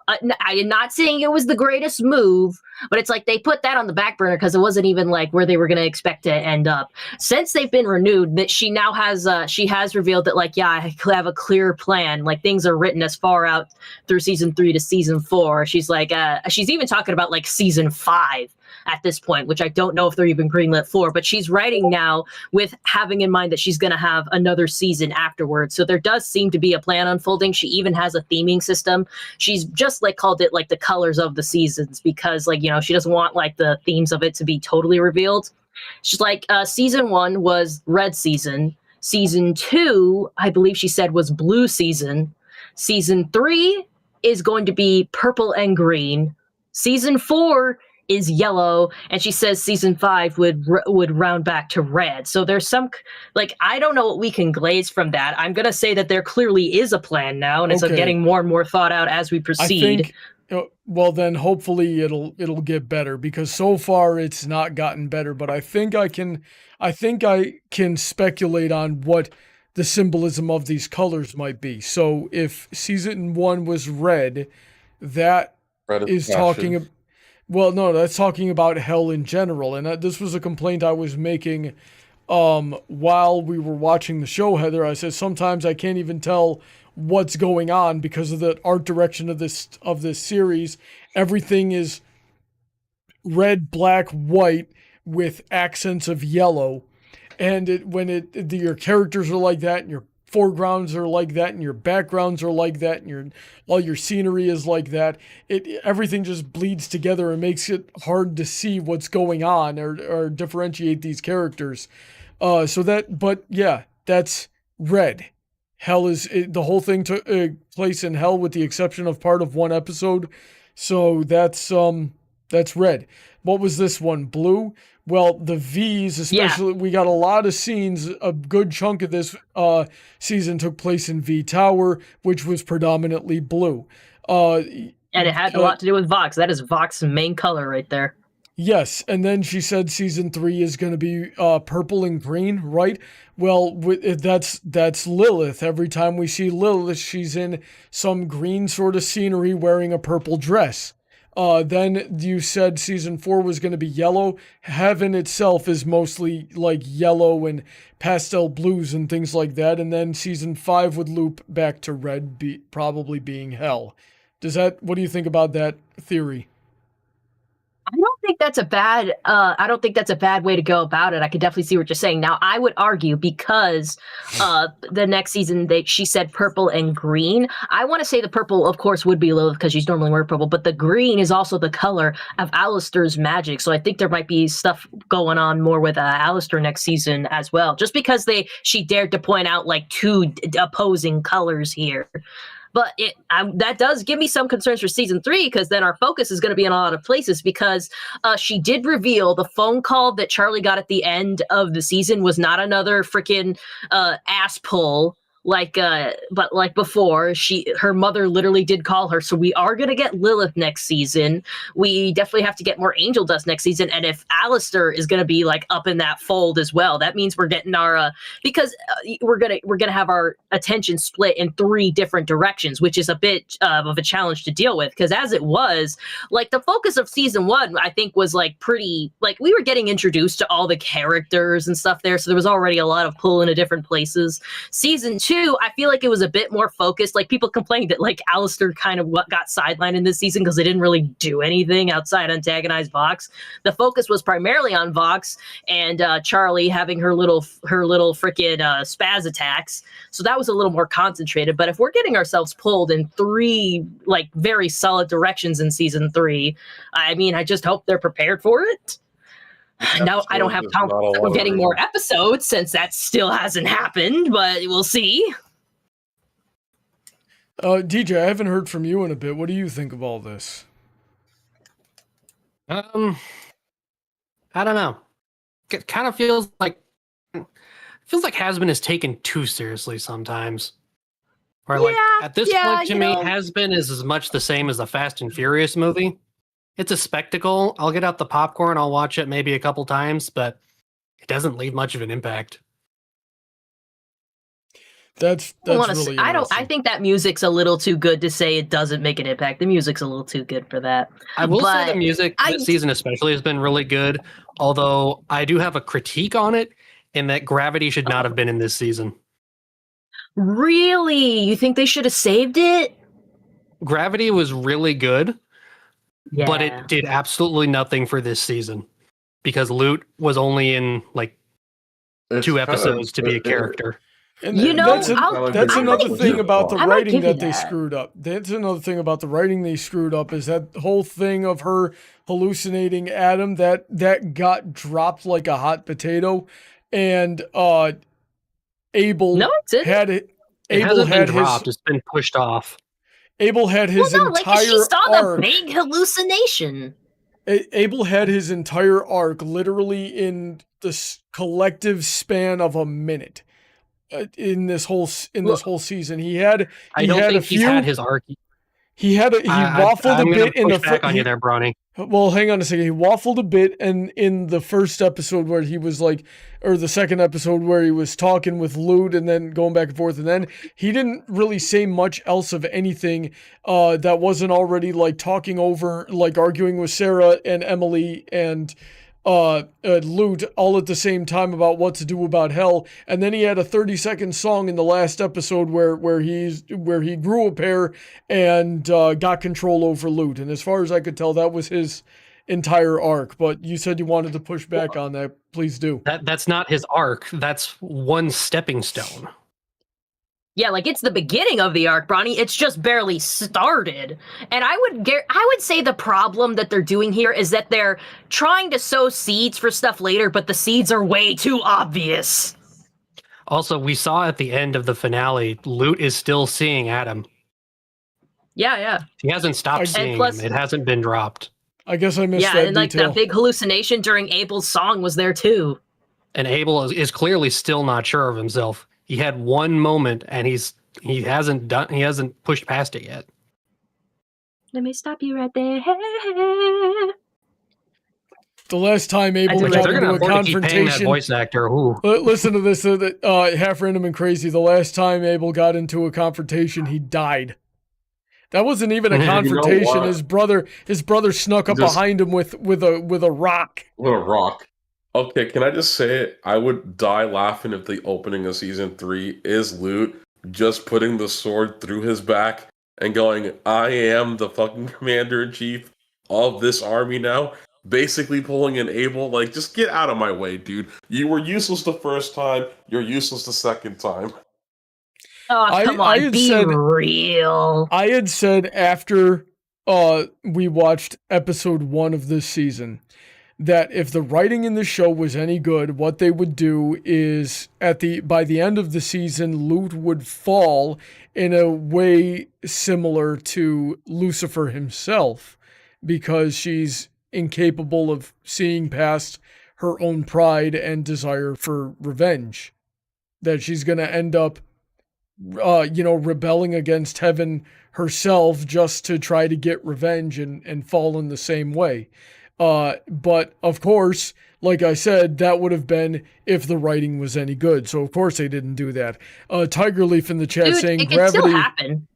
I'm not saying it was the greatest move, but it's like they put that on the back burner because it wasn't even like where they were going to expect to end up. Since they've been renewed, that she now has she has revealed that like, yeah, I have a clear plan. Like things are written as far out through season 3 to season 4. She's like she's even talking about like season 5 at this point, which I don't know if they're even greenlit for, but she's writing now with having in mind that she's going to have another season afterwards. So there does seem to be a plan unfolding. She even has a theming system. She's just like called it like the colors of the seasons because like, you know, she doesn't want like the themes of it to be totally revealed. She's like, season 1 was red season. Season 2, I believe she said, was blue season. Season 3 is going to be purple and green. Season 4 is yellow, and she says season 5 would round back to red. So there's some like, I don't know what we can glaze from that. I'm gonna say that there clearly is a plan now, and it's getting more and more thought out as we proceed. I think, well, then hopefully it'll get better because so far it's not gotten better. But I think I can speculate on what the symbolism of these colors might be. So if season 1 was red, that is talking. Well, no, that's talking about hell in general, and this was a complaint I was making while we were watching the show, Heather. I said sometimes I can't even tell what's going on because of the art direction of this series. Everything is red, black, white with accents of yellow, and your characters are like that, and your foregrounds are like that, and your backgrounds are like that, and all your scenery is like that. Everything just bleeds together and makes it hard to see what's going on or differentiate these characters. But yeah, that's red. Hell the whole thing took place in hell with the exception of part of one episode. So that's red. What was this one? Blue? Well, the V's, especially, we got a lot of scenes. A good chunk of this season took place in V Tower, which was predominantly blue. And it had a lot to do with Vox. That is Vox's main color right there. Yes, and then she said season 3 is going to be purple and green, right? Well, that's Lilith. Every time we see Lilith, she's in some green sort of scenery wearing a purple dress. Then you said season 4 was going to be yellow. Heaven itself is mostly like yellow and pastel blues and things like that. And then season 5 would loop back to red, probably being hell. What do you think about that theory? I don't think that's a bad way to go about it. I could definitely see what you're saying. Now, I would argue because the next season she said purple and green. I want to say the purple, of course, would be Lilith because she's normally wearing purple, but the green is also the color of Alistair's magic. So I think there might be stuff going on more with Alistair next season as well. Just because she dared to point out like 2 opposing colors here. But that does give me some concerns for season 3 because then our focus is going to be in a lot of places because she did reveal the phone call that Charlie got at the end of the season was not another freaking ass pull but like before. Her mother literally did call her. So we are going to get Lilith next season. We definitely have to get more Angel Dust next season. And if Alistair is going to be like up in that fold as well, that means we're getting our because we're gonna have our attention split in 3 different directions, which is a bit of a challenge to deal with. Because as it was, like the focus of season 1, I think was like pretty like we were getting introduced to all the characters and stuff there, so there was already a lot of pull into different places. Season 2, I feel like it was a bit more focused. Like people complained that like Alistair kind of got sidelined in this season because they didn't really do anything outside antagonize Vox. The focus was primarily on Vox and Charlie having her little freaking spaz attacks. So that was a little more concentrated. But if we're getting ourselves pulled in 3 like very solid directions in season 3, I mean, I just hope they're prepared for it. Now, I don't have confidence that we're getting more episodes since that still hasn't happened, but we'll see. DJ, I haven't heard from you in a bit. What do you think of all this? I don't know. It kind of feels like Hazbin is taken too seriously sometimes. Or like Yeah, at this yeah, point, to you me, know. Hazbin is as much the same as the Fast and Furious movie. It's a spectacle. I'll get out the popcorn. I'll watch it maybe a couple times, but it doesn't leave much of an impact. That's really I interesting. think that music's a little too good to say it doesn't make an impact. The music's a little too good for that. I will say the But music this season especially has been really good, although I do have a critique on it in that Gravity should not have been in this season. Really? You think they should have saved it? Gravity was really good, Yeah. but it did absolutely nothing for this season because Lute was only in like It's 2 kinda- episodes to be a it- character. And You know, that's, that's I another might thing give- about the I might writing give you that they that. screwed up. That's another thing about the writing they screwed up is that whole thing of her hallucinating Adam that got dropped like a hot potato, and Abel No, it didn't. had it. It Abel hasn't been had dropped, his it's been pushed off. Abel had his Well, no, like entire she saw arc. the big hallucination. Abel had his entire arc literally in this collective span of a minute. In this whole season, he had I don't had think a he's few. had his arc. He waffled I'm a gonna bit in the push back on you there, Brony. Well, hang on a second. He waffled a bit, and in the first episode where he was like, or the second episode where he was talking with Lute and then going back and forth, and then he didn't really say much else of anything that wasn't already like talking over, like arguing with Sarah and Emily and Lute all at the same time about what to do about hell. And then he had a 30-second song in the last episode where he grew a pair and got control over Lute. And as far as I could tell, that was his entire arc. But you said you wanted to push back on that. Please do. That's not his arc. That's one stepping stone. Yeah, like it's the beginning of the arc, Bronny. It's just barely started. And I would say the problem that they're doing here is that they're trying to sow seeds for stuff later, but the seeds are way too obvious. Also, we saw at the end of the finale, Lute is still seeing Adam. Yeah. He hasn't stopped seeing him. It hasn't been dropped. I guess I missed Yeah, that and like detail. that big hallucination during Abel's song was there too. And Abel is clearly still not sure of himself. He had one moment and he hasn't pushed past it yet. Let me stop you right there. The last time Abel Which got They're into going to a afford to keep paying that confrontation. voice actor. Ooh. Listen to this, half random and crazy. The last time Abel got into a confrontation, he died. That wasn't even a You know confrontation. what? His brother snuck up Just- behind him with a rock. What a rock. Okay, can I just say it? I would die laughing if the opening of season 3 is Lute just putting the sword through his back and going, I am the fucking commander-in-chief of this army now. Basically pulling an Abel, like, just get out of my way, dude. You were useless the first time, you're useless the second time. Oh, come I on, had be said- real. I had said after we watched episode 1 of this season that if the writing in the show was any good, what they would do is by the end of the season, Lute would fall in a way similar to Lucifer himself, because she's incapable of seeing past her own pride and desire for revenge. That she's going to end up, rebelling against heaven herself just to try to get revenge and fall in the same way. But of course, like I said, that would have been if the writing was any good. So of course they didn't do that. Tiger Leaf in the chat Dude, saying it can still gravity. happen.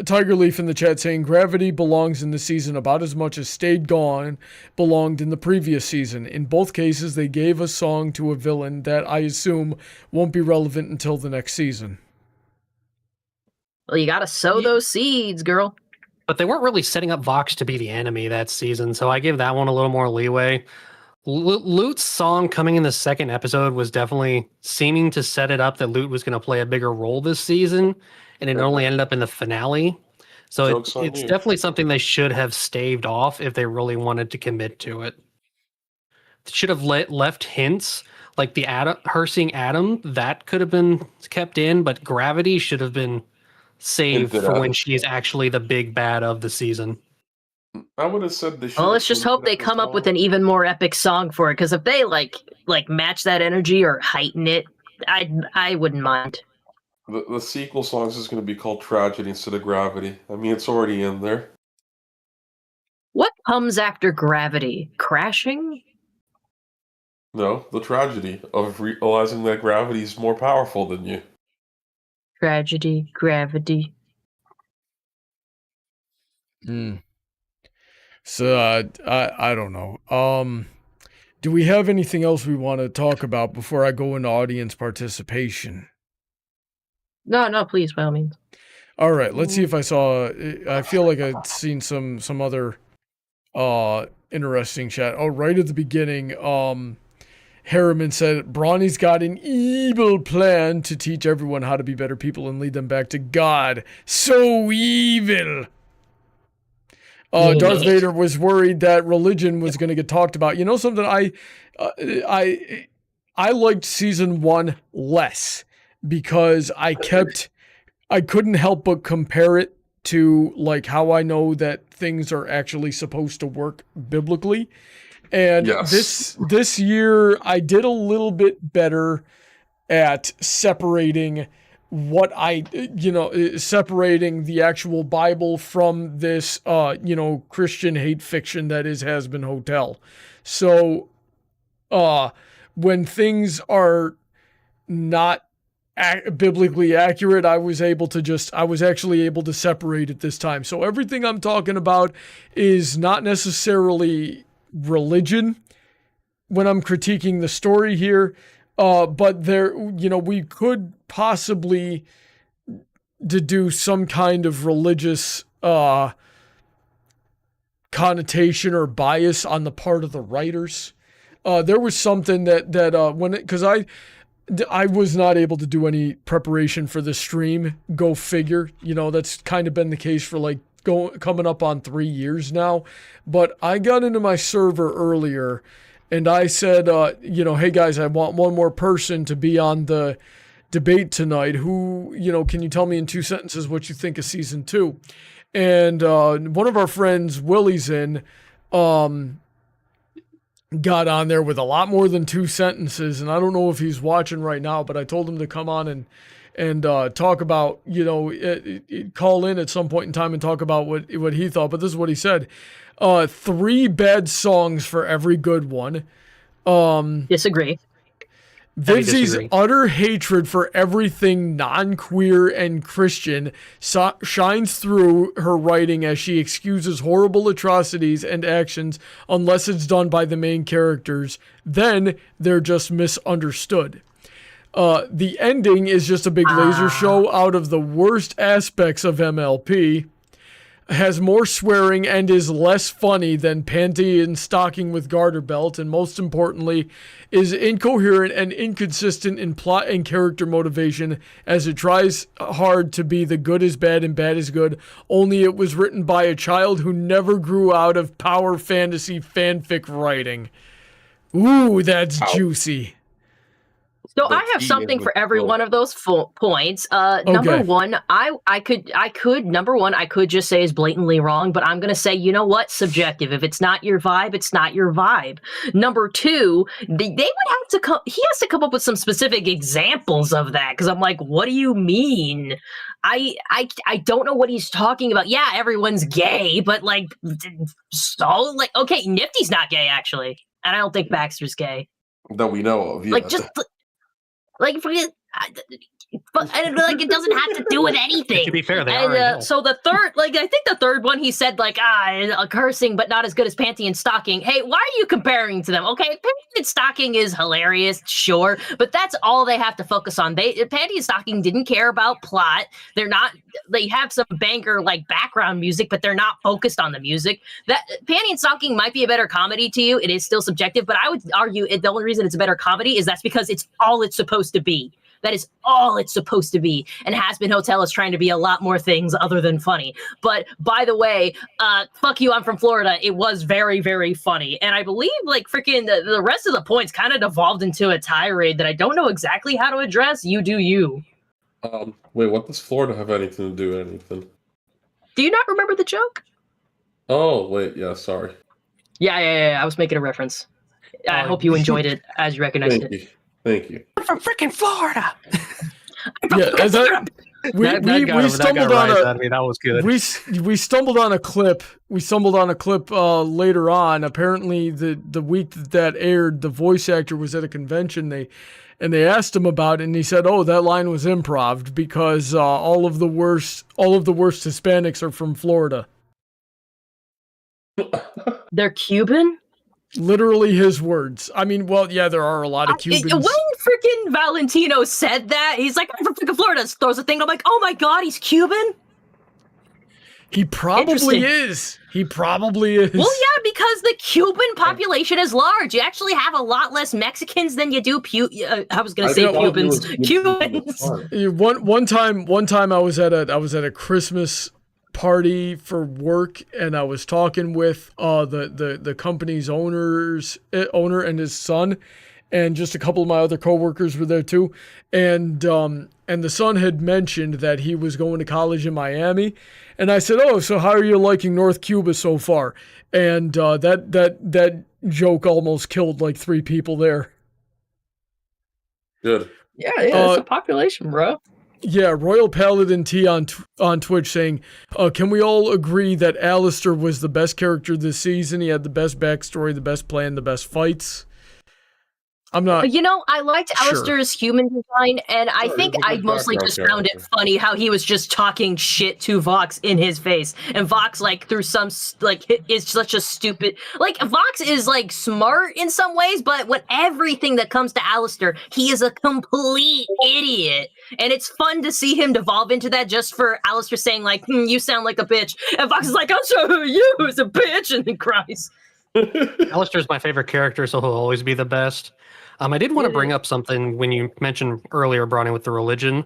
Tiger Leaf in the chat saying gravity belongs in the season about as much as Stayed Gone belonged in the previous season. In both cases, they gave a song to a villain that I assume won't be relevant until the next season. Well, you gotta sow those seeds, girl. But they weren't really setting up Vox to be the enemy that season, so I give that one a little more leeway. Lute's song coming in the second episode was definitely seeming to set it up that Lute was going to play a bigger role this season, and it only ended up in the finale. So it's definitely something they should have staved off if they really wanted to commit to it. They should have left hints, like her seeing Adam, that could have been kept in, but Gravity should have been saved for when she's actually the big bad of the season. I would have said Well, let's just hope they come up with an even more epic song for it, because if they like match that energy or heighten it, I wouldn't mind. The sequel song is just going to be called Tragedy instead of Gravity. I mean, it's already in there. What comes after gravity? Crashing? No, the tragedy of realizing that gravity is more powerful than you. Tragedy, gravity. So I don't know. Do we have anything else we want to talk about before I go into audience participation? No, please, by all means. All right, let's see if I saw. I feel like I'd seen some other interesting chat. Oh, right at the beginning, Harriman said Brony's got an evil plan to teach everyone how to be better people and lead them back to God. So evil. Darth Vader was worried that religion was going to get talked about. You know something? I liked season 1 less because I couldn't help but compare it to like how I know that things are actually supposed to work biblically. And Yes. this year I did a little bit better at separating what separating the actual Bible from this, Christian hate fiction that is Hazbin Hotel. So, when things are not biblically accurate, I was actually able to separate it this time. So everything I'm talking about is not necessarily religion when I'm critiquing the story here. But we could possibly deduce some kind of religious connotation or bias on the part of the writers. There was something because I was not able to do any preparation for the stream. Go figure. That's kind of been the case for coming up on 3 years now. But I got into my server earlier and I said, hey guys, I want one more person to be on the debate tonight. Who, can you tell me in 2 sentences what you think of season 2? And one of our friends, Willyzin, got on there with a lot more than 2 sentences, and I don't know if he's watching right now, but I told him to come on and talk about, call in at some point in time and talk about what he thought. But this is what he said: 3 bad songs for every good one. Disagree. Vivzi's utter hatred for everything non-queer and Christian shines through her writing as she excuses horrible atrocities and actions unless it's done by the main characters. Then they're just misunderstood. The ending is just a big laser show out of the worst aspects of MLP. Has more swearing and is less funny than Panty and Stocking with Garter Belt, and most importantly, is incoherent and inconsistent in plot and character motivation as it tries hard to be the good is bad and bad is good, only it was written by a child who never grew out of power fantasy fanfic writing. Ooh, that's juicy. So I have something for every one of those points. Number one, I could just say is blatantly wrong, but I'm going to say, you know what? Subjective. If it's not your vibe, it's not your vibe. Number two, they would have to he has to come up with some specific examples of that. Cause I'm like, what do you mean? I don't know what he's talking about. Yeah, everyone's gay, but okay, Nifty's not gay actually. And I don't think Baxter's gay. That we know of, yeah. But it doesn't have to do with anything. To be fair, they are. So the third, I think the third one, he said cursing, but not as good as Panty and Stocking. Hey, why are you comparing to them? Okay, Panty and Stocking is hilarious, sure, but that's all they have to focus on. Panty and Stocking didn't care about plot. They have some banger background music, but they're not focused on the music. That Panty and Stocking might be a better comedy to you. It is still subjective, but I would argue the only reason it's a better comedy is that's because it's all it's supposed to be. That is all it's supposed to be. And Hazbin Hotel is trying to be a lot more things other than funny. But by the way, fuck you, I'm from Florida. It was very, very funny. And I believe the rest of the points kind of devolved into a tirade that I don't know exactly how to address. You do you. Wait, what does Florida have anything to do with anything? Do you not remember the joke? Oh, wait, yeah, sorry. Yeah, I was making a reference. I hope you enjoyed it as you recognized it. Thank you. I'm from freaking Florida. Yeah, as I, we stumbled on a. That was good. We stumbled on a clip. We stumbled on a clip later on. Apparently, the week that aired, the voice actor was at a convention. They asked him about it, and he said, "Oh, that line was improv because all of the worst Hispanics are from Florida." They're Cuban? Literally his words. I mean, well, yeah, there are a lot of Cubans. When freaking Valentino said that, he's like, I'm from freaking Florida, throws a thing. I'm like, oh my god, he's Cuban? He probably is. He probably is. Well, yeah, because the Cuban population is large. You actually have a lot less Mexicans than you do I was going to say Cubans. Cubans. One time I was at a Christmas party for work, and I was talking with the company's owner and his son, and just a couple of my other coworkers were there too, and the son had mentioned that he was going to college in Miami, and I said, "Oh, so how are you liking North Cuba so far?" And that joke almost killed like 3 people there. Good. Yeah, it's a population, bro. Yeah, Royal Paladin T on Twitch saying, can we all agree that Alistair was the best character this season? He had the best backstory, the best plan, the best fights. I'm not. I liked Alistair's human design, and I think I mostly just found it funny how he was just talking shit to Vox in his face, and Vox through some is such a stupid. Vox is smart in some ways, but when everything that comes to Alistair, he is a complete idiot, and it's fun to see him devolve into that. Just for Alistair saying you sound like a bitch, and Vox is like, I'll show you who's a bitch, and he cries. Alistair's my favorite character, so he'll always be the best. I did want to bring up something when you mentioned earlier, Brony, with the religion.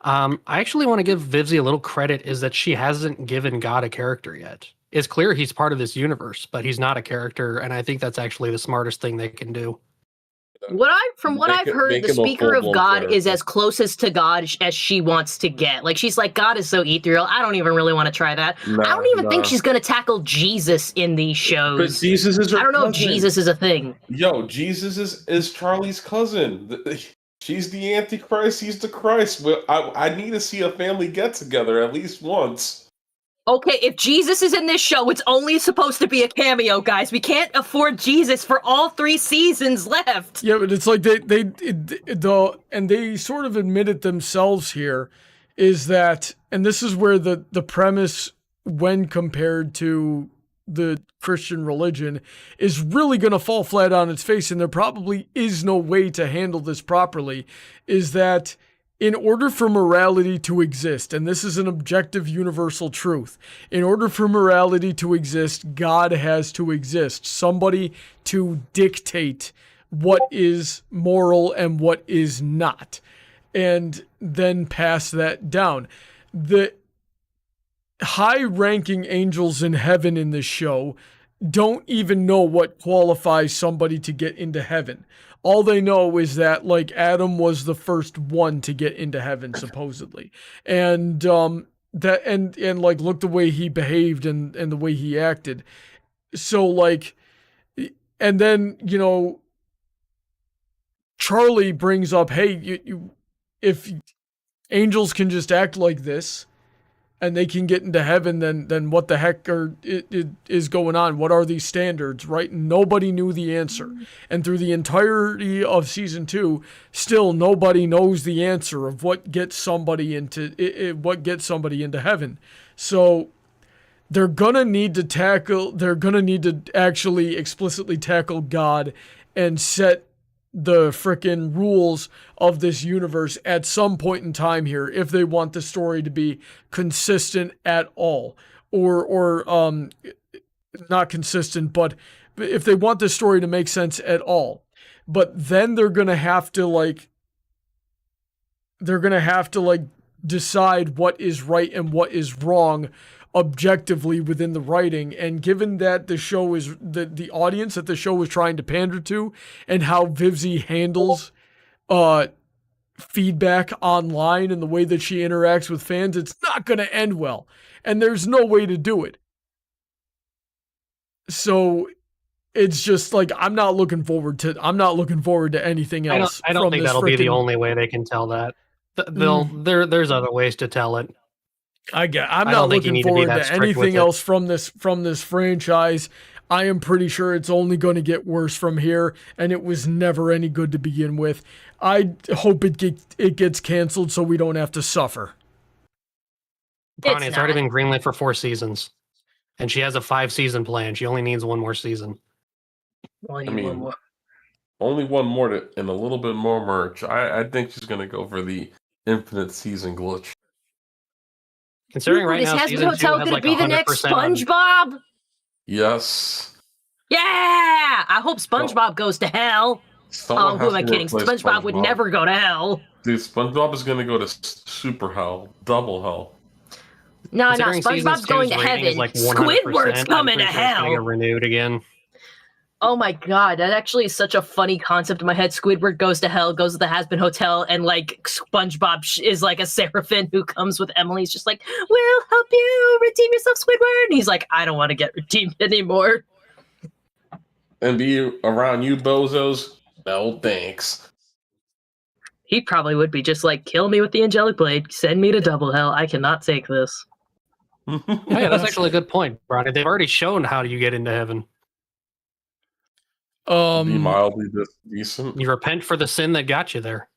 I actually want to give Vivzy a little credit, is that she hasn't given God a character yet. It's clear he's part of this universe, but he's not a character, and I think that's actually the smartest thing they can do. From what I've heard, the speaker of God is as closest to God as she wants to get. She's like, God is so ethereal, I don't even really want to try that. I don't even think she's going to tackle Jesus in these shows. But Jesus is her I don't know cousin. if Jesus is a thing. Yo, Jesus is Charlie's cousin. She's the Antichrist, he's the Christ. Well, I need to see a family get together at least once. Okay, if Jesus is in this show, it's only supposed to be a cameo, guys. We can't afford Jesus for all 3 seasons left. Yeah, but it's like they sort of admit it themselves here, is that, and this is where the premise, when compared to the Christian religion, is really going to fall flat on its face, and there probably is no way to handle this properly, is that in order for morality to exist, and this is an objective universal truth, in order for morality to exist, God has to exist. Somebody to dictate what is moral and what is not, and then pass that down. The high-ranking angels in heaven in this show don't even know what qualifies somebody to get into heaven. All they know is that Adam was the first one to get into heaven, supposedly, and look the way he behaved and the way he acted. So and then Charlie brings up, hey, if angels can just act like this, and they can get into heaven, then what the heck is going on? What are these standards, right? Nobody knew the answer. And through the entirety of season 2, still nobody knows the answer of what gets somebody into heaven. So they're gonna need to actually explicitly tackle God and set the frickin' rules of this universe at some point in time here, if they want the story to be consistent at all, or not consistent, but if they want the story to make sense at all. But then they're gonna have to decide what is right and what is wrong objectively within the writing. And given that the show is the audience that the show is trying to pander to, and how Vivzy handles feedback online and the way that she interacts with fans, it's not going to end well, and there's no way to do it. So it's just I'm not looking forward to anything else. I don't think that'll be the only way they can tell that. There's other ways to tell it. I'm I not don't think you looking need to be forward that to strict with anything it. else from this franchise. I am pretty sure it's only going to get worse from here, and it was never any good to begin with. I hope it gets canceled so we don't have to suffer. Brony, it's already been greenlit for 4 seasons, and she has a 5-season plan. She only needs 1 more season. Well, I mean, only one more and a little bit more merch. I think she's gonna go for the infinite season glitch. Considering right is now, Hazbin season 2 Hotel has gonna like be the next 100% on- SpongeBob? Yes. Yeah! I hope SpongeBob goes to hell. Someone Who am I has to kidding? replace SpongeBob would never go to hell. Dude, SpongeBob is gonna go to super hell, double hell. No, Considering season SpongeBob's going 2's to rating heaven. is like 100%, Squidward's coming I'm to pretty sure it's gonna hell. get renewed again. Oh my god, that actually is such a funny concept in my head. Squidward goes to hell, goes to the Hazbin Hotel, and like SpongeBob is like a seraphim who comes with Emily. He's just like, "We'll help you redeem yourself, Squidward." And he's like, "I don't want to get redeemed anymore." And be around you bozos? No thanks. He probably would be just like, "Kill me with the angelic blade, send me to double hell. I cannot take this." Yeah, that's actually a good point, Brony. They've already shown how you get into heaven. Be mildly decent. You repent for the sin that got you there.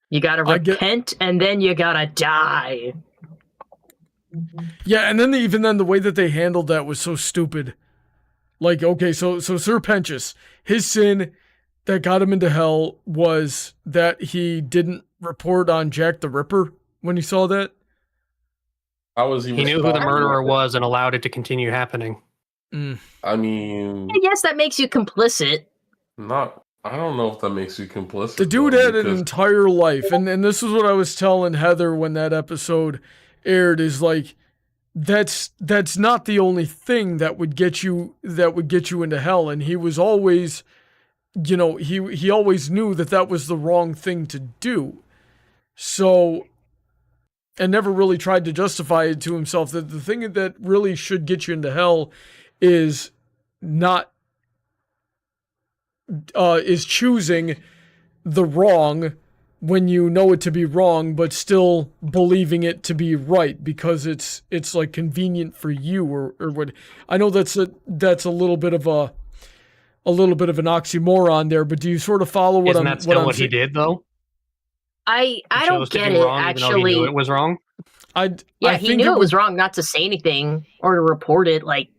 You gotta repent and then you gotta die. Yeah, and then even then the way that they handled that was so stupid. Like, okay, so Sir Pentious, his sin that got him into hell was that he didn't report on Jack the Ripper when he saw that. How was He knew who the murderer was and allowed it to continue happening. I mean, yes, that makes you complicit. I don't know if that makes you complicit. The dude had an entire life, and this is what I was telling Heather when that episode aired, is like, that's not the only thing that would get you into hell. And he was always, you know, he always knew that was the wrong thing to do. So, and never really tried to justify it to himself that the thing that really should get you into hell is choosing the wrong when you know it to be wrong, but still believing it to be right because it's like convenient for you or what. I know that's a little bit of an oxymoron there, but do you sort of follow what Isn't that still what he did though? I don't get it. Wrong, actually, even though he knew it was wrong. He knew it was wrong not to say anything or to report it. Like,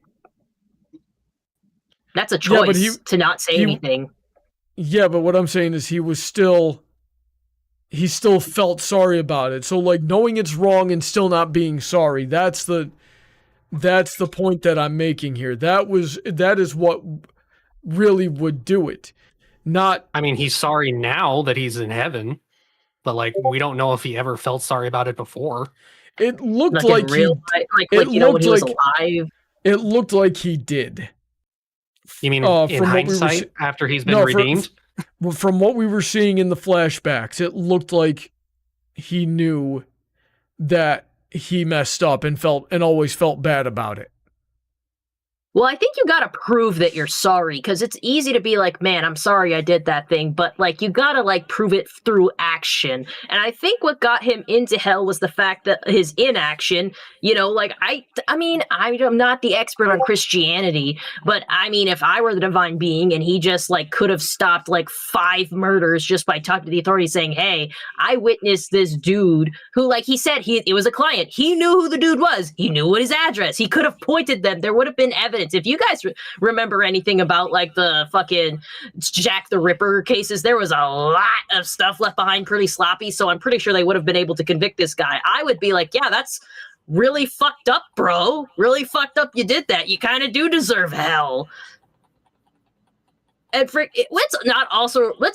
that's a choice to not say anything. Yeah, but what I'm saying is he still felt sorry about it. So like knowing it's wrong and still not being sorry, that's the point that I'm making here. That is what really would do it. Not, I mean, he's sorry now that he's in heaven, but like we don't know if he ever felt sorry about it before. It looked like he when he was alive. It looked like he did. You mean in hindsight, after he's been redeemed? From what we were seeing in the flashbacks, it looked like he knew that he messed up and always felt bad about it. Well, I think you gotta prove that you're sorry, because it's easy to be like, man, I'm sorry I did that thing, but like you gotta like prove it through action. And I think what got him into hell was the fact that his inaction, you know, like I mean, I'm not the expert on Christianity, but I mean, if I were the divine being and he just like could have stopped like 5 murders just by talking to the authorities saying, hey, I witnessed this dude who, like he said, it was a client. He knew who the dude was. He knew what his address. He could have pointed them. There would have been evidence. If you guys remember anything about like the fucking Jack the Ripper cases, there was a lot of stuff left behind pretty sloppy. So I'm pretty sure they would have been able to convict this guy. I would be like, yeah, that's really fucked up, bro. Really fucked up. You did that. You kind of do deserve hell. And let's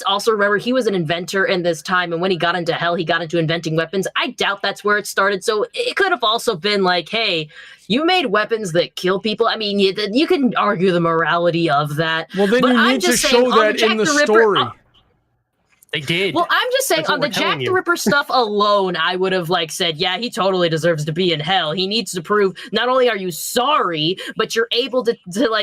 also remember he was an inventor in this time, and when he got into hell, he got into inventing weapons. I doubt that's where it started. So it could have also been like, hey, you made weapons that kill people. I mean, you can argue the morality of that. Well, then you need to show that in the story. They did. Well, I'm just saying, That's what on the we're telling Jack the you. Ripper stuff alone, I would have said, yeah, he totally deserves to be in hell. He needs to prove not only are you sorry, but you're able to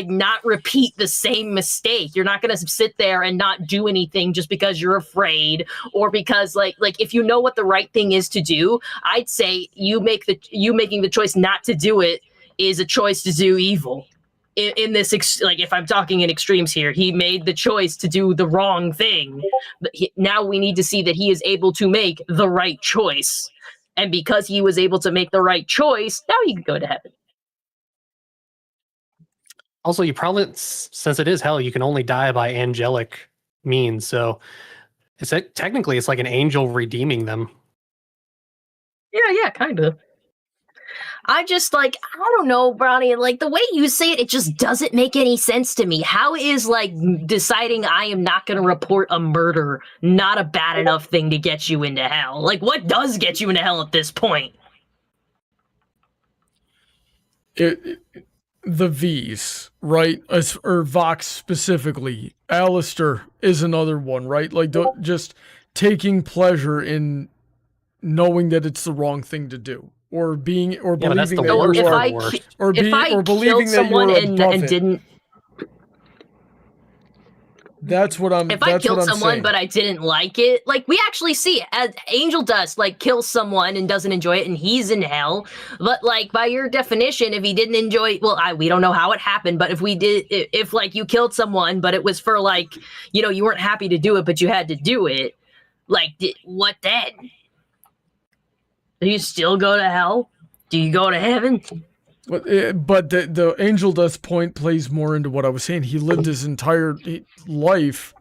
not repeat the same mistake. You're not going to sit there and not do anything just because you're afraid, or because like if you know what the right thing is to do. I'd say you making the choice not to do it is a choice to do evil. In this, if I'm talking in extremes here, he made the choice to do the wrong thing. But now we need to see that he is able to make the right choice. And because he was able to make the right choice, now he can go to heaven. Also, you probably, since it is hell, you can only die by angelic means. So technically it's like an angel redeeming them. Yeah, kind of. I just I don't know, Brony, the way you say it, it just doesn't make any sense to me. How is deciding I am not going to report a murder not a bad enough thing to get you into hell? What does get you into hell at this point? The V's, right? Or Vox specifically. Alistair is another one, right? Just taking pleasure in knowing that it's the wrong thing to do. Or believing that you are, or believing that you're above it. Didn't. That's what I'm. If I killed someone but I didn't like it, we actually see as Angel Dust kills someone and doesn't enjoy it, and he's in hell. But by your definition, if he didn't enjoy, we don't know how it happened. But if you killed someone, but it was for you weren't happy to do it, but you had to do it. What then? Do you still go to hell? Do you go to heaven? But the Angel Dust point plays more into what I was saying. He lived his entire life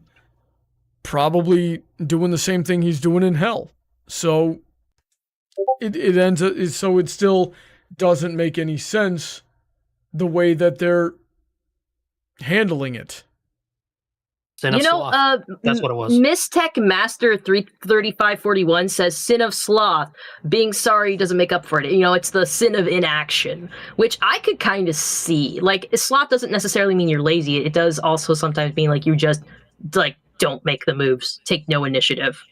probably doing the same thing he's doing in hell. So it ends up, so it still doesn't make any sense the way that they're handling it. Sin of Sloth. That's what it was. Mistech Master 33541 says sin of sloth, being sorry doesn't make up for it. It's the sin of inaction, which I could kind of see. Sloth doesn't necessarily mean you're lazy. It does also sometimes mean you just don't make the moves, take no initiative.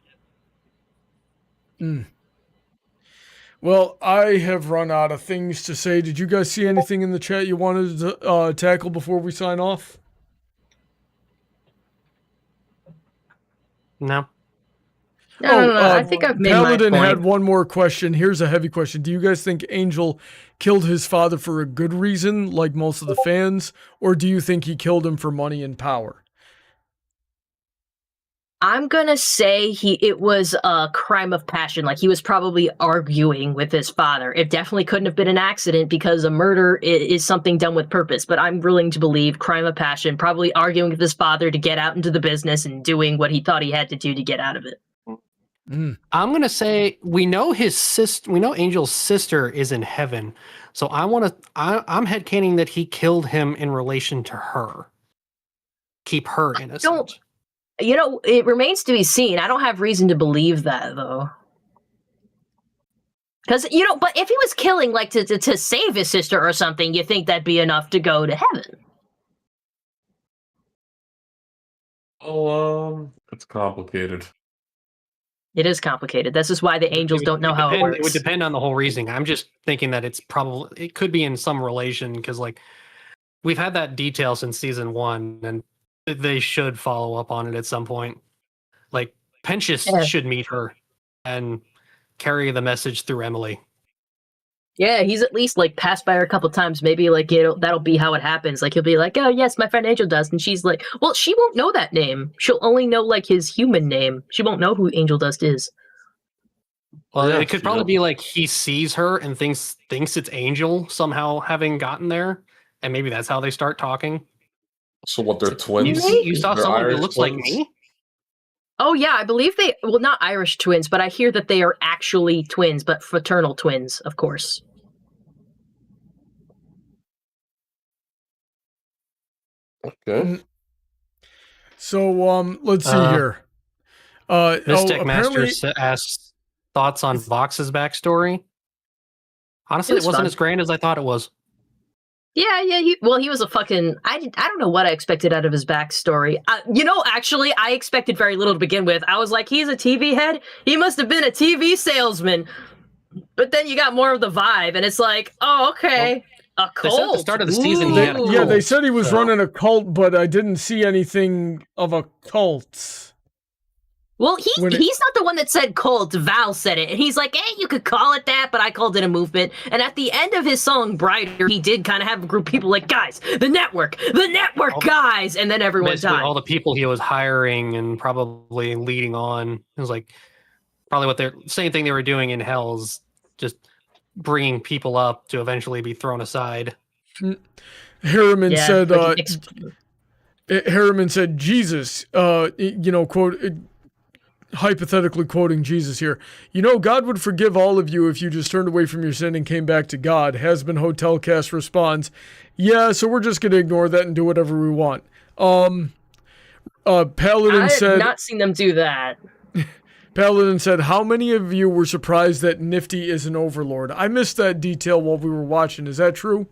Well, I have run out of things to say. Did you guys see anything in the chat you wanted to tackle before we sign off? No. No. I think I've made Paladin my point. had one more question. Here's a heavy question. Do you guys think Angel killed his father for a good reason, like most of the fans, or do you think he killed him for money and power? I'm gonna say it was a crime of passion. He was probably arguing with his father. It definitely couldn't have been an accident because a murder is something done with purpose. But I'm willing to believe crime of passion, probably arguing with his father to get out into the business and doing what he thought he had to do to get out of it. I'm gonna say we know his sister. We know Angel's sister is in heaven, so I'm headcaning that he killed him in relation to her. Keep her innocent. It remains to be seen. I don't have reason to believe that, though. Because, but if he was killing, to save his sister or something, you think that'd be enough to go to heaven. It's complicated. It is complicated. This is why the angels don't know how it works. It would depend on the whole reasoning. I'm just thinking that it could be in some relation, because, we've had that detail since season 1, and they should follow up on it at some point. Pentious should meet her and carry the message through Emily. Yeah, he's at least passed by her a couple times. Maybe that'll be how it happens. He'll be oh yes, my friend Angel Dust, and she's well, she won't know that name. She'll only know his human name. She won't know who Angel Dust is. Well, it could probably be he sees her and thinks it's Angel somehow having gotten there, and maybe that's how they start talking. So what, they're twins? You saw They're someone Irish who looks twins? like me? Oh yeah, I believe not Irish twins, but I hear that they are actually twins, but fraternal twins, of course. Okay. So let's see here. Mystic apparently Master asks thoughts on Vox's backstory. Honestly, it wasn't fun. as grand as I thought it was. Yeah. He was a fucking. I don't know what I expected out of his backstory. Actually, I expected very little to begin with. I was like, he's a TV head. He must have been a TV salesman. But then you got more of the vibe, and it's like, oh, okay, a cult. They said at the start of the season he had a cult. They said he was running a cult, but I didn't see anything of a cult. Well, he's not the one that said cult. Val said it, and he's like, hey, you could call it that, but I called it a movement. And at the end of his song, Brighter, he did kind of have a group of people like, guys, the network, guys, and then everyone died. All the people he was hiring and probably leading on. It was like, probably what they're same thing they were doing in Hell's, just bringing people up to eventually be thrown aside. Harriman said, Harriman said, Jesus, quote, hypothetically quoting Jesus here, God would forgive all of you if you just turned away from your sin and came back to God. Hazbin Hotel cast responds, yeah, so we're just going to ignore that and do whatever we want. Paladin said, I've not seen them do that. Paladin said, how many of you were surprised that Nifty is an overlord? I missed that detail while we were watching. Is that true?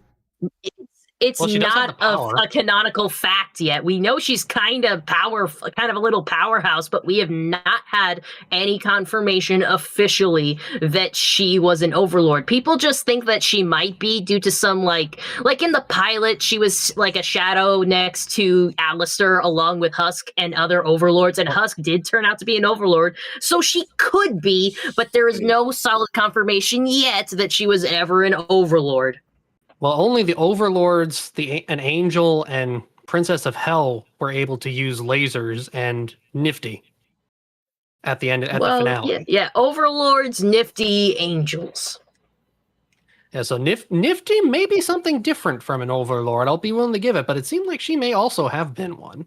It's not a canonical fact yet. We know she's kind of a little powerhouse, but we have not had any confirmation officially that she was an overlord. People just think that she might be due to some like in the pilot, she was like a shadow next to Alistair along with Husk and other overlords, and Husk did turn out to be an overlord. So she could be, but there is no solid confirmation yet that she was ever an overlord. Well, only the overlords, an angel, and Princess of Hell were able to use lasers and Nifty at the end, the finale. Yeah, overlords, Nifty, angels. Yeah, so Nifty may be something different from an overlord. I'll be willing to give it, but it seemed like she may also have been one.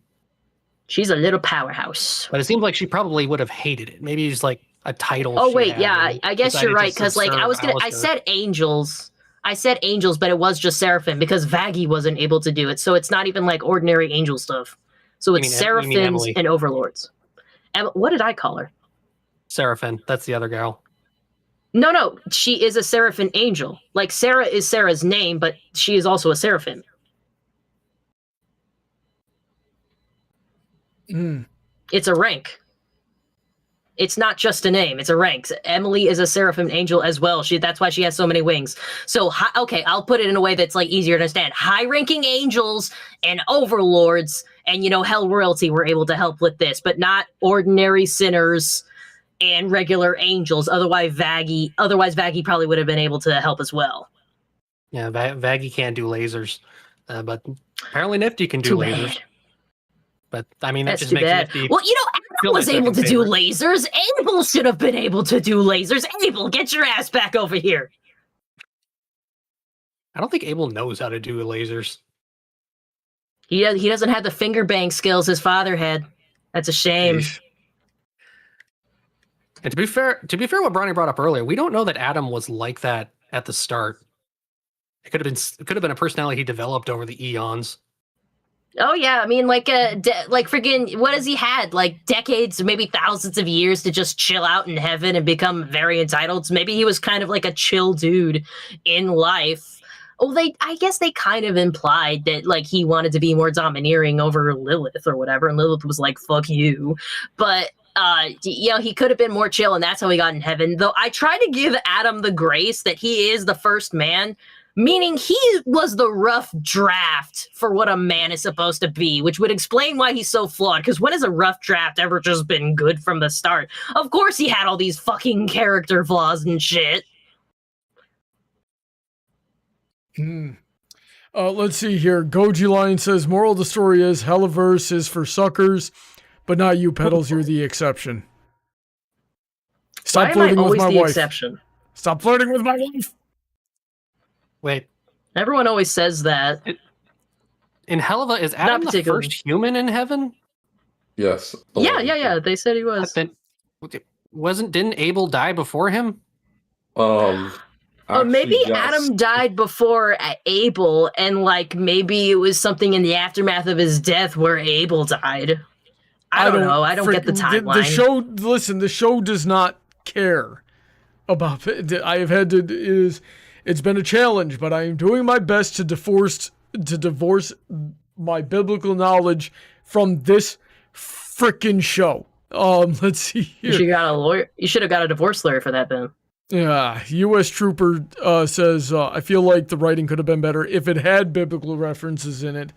She's a little powerhouse. But it seems like she probably would have hated it. Maybe it's like a title. Oh, wait, yeah, I guess you're right, because I said angels. I said angels, but it was just Seraphim because Vaggie wasn't able to do it. So it's not even like ordinary angel stuff. So it's Seraphims and overlords. What did I call her? Seraphim. That's the other girl. No. She is a Seraphim angel. Like Sarah is Sarah's name, but she is also a Seraphim. It's a rank. It's not just a name, it's a rank. Emily is a Seraphim angel as well. That's why she has so many wings. So, I'll put it in a way that's like easier to understand. High-ranking angels and overlords and, Hell royalty were able to help with this, but not ordinary sinners and regular angels. Otherwise, Vaggie probably would have been able to help as well. Yeah, Vaggie can't do lasers, but apparently Nifty can do lasers. Bad. But, I mean, that's that just too makes bad. Nifty... Well, Abel was able to do lasers. Abel should have been able to do lasers. Abel, get your ass back over here. I don't think Abel knows how to do lasers. He doesn't have the finger bang skills his father had. That's a shame. Jeez. And to be fair, what Brony brought up earlier, we don't know that Adam was like that at the start. It could have been a personality he developed over the eons. Oh yeah, I mean, like friggin', what has he had? Like decades, maybe thousands of years to just chill out in heaven and become very entitled. So maybe he was kind of like a chill dude in life. Oh, I guess they kind of implied that like he wanted to be more domineering over Lilith or whatever, and Lilith was like, "Fuck you." But he could have been more chill, and that's how he got in heaven. Though I try to give Adam the grace that he is the first man. Meaning he was the rough draft for what a man is supposed to be, which would explain why he's so flawed. Because when has a rough draft ever just been good from the start? Of course he had all these fucking character flaws and shit. Let's see here. Goji Lion says, moral of the story is Helliverse is for suckers, but not you, Petals. You're the exception. Stop flirting with my wife. Exception? Stop flirting with my wife. Wait. Everyone always says that. In Helliva, is Adam the first human in heaven? Yes. Yeah. They said he was. Didn't Abel die before him? Maybe yes. Adam died before Abel, and like maybe it was something in the aftermath of his death where Abel died. I don't know. I don't get the timeline. The show does not care about it. I have had to It's been a challenge, but I am doing my best to divorce my biblical knowledge from this frickin' show. Let's see here. You should have got a divorce lawyer for that then. Yeah, U.S. Trooper says, I feel like the writing could have been better if it had biblical references in it.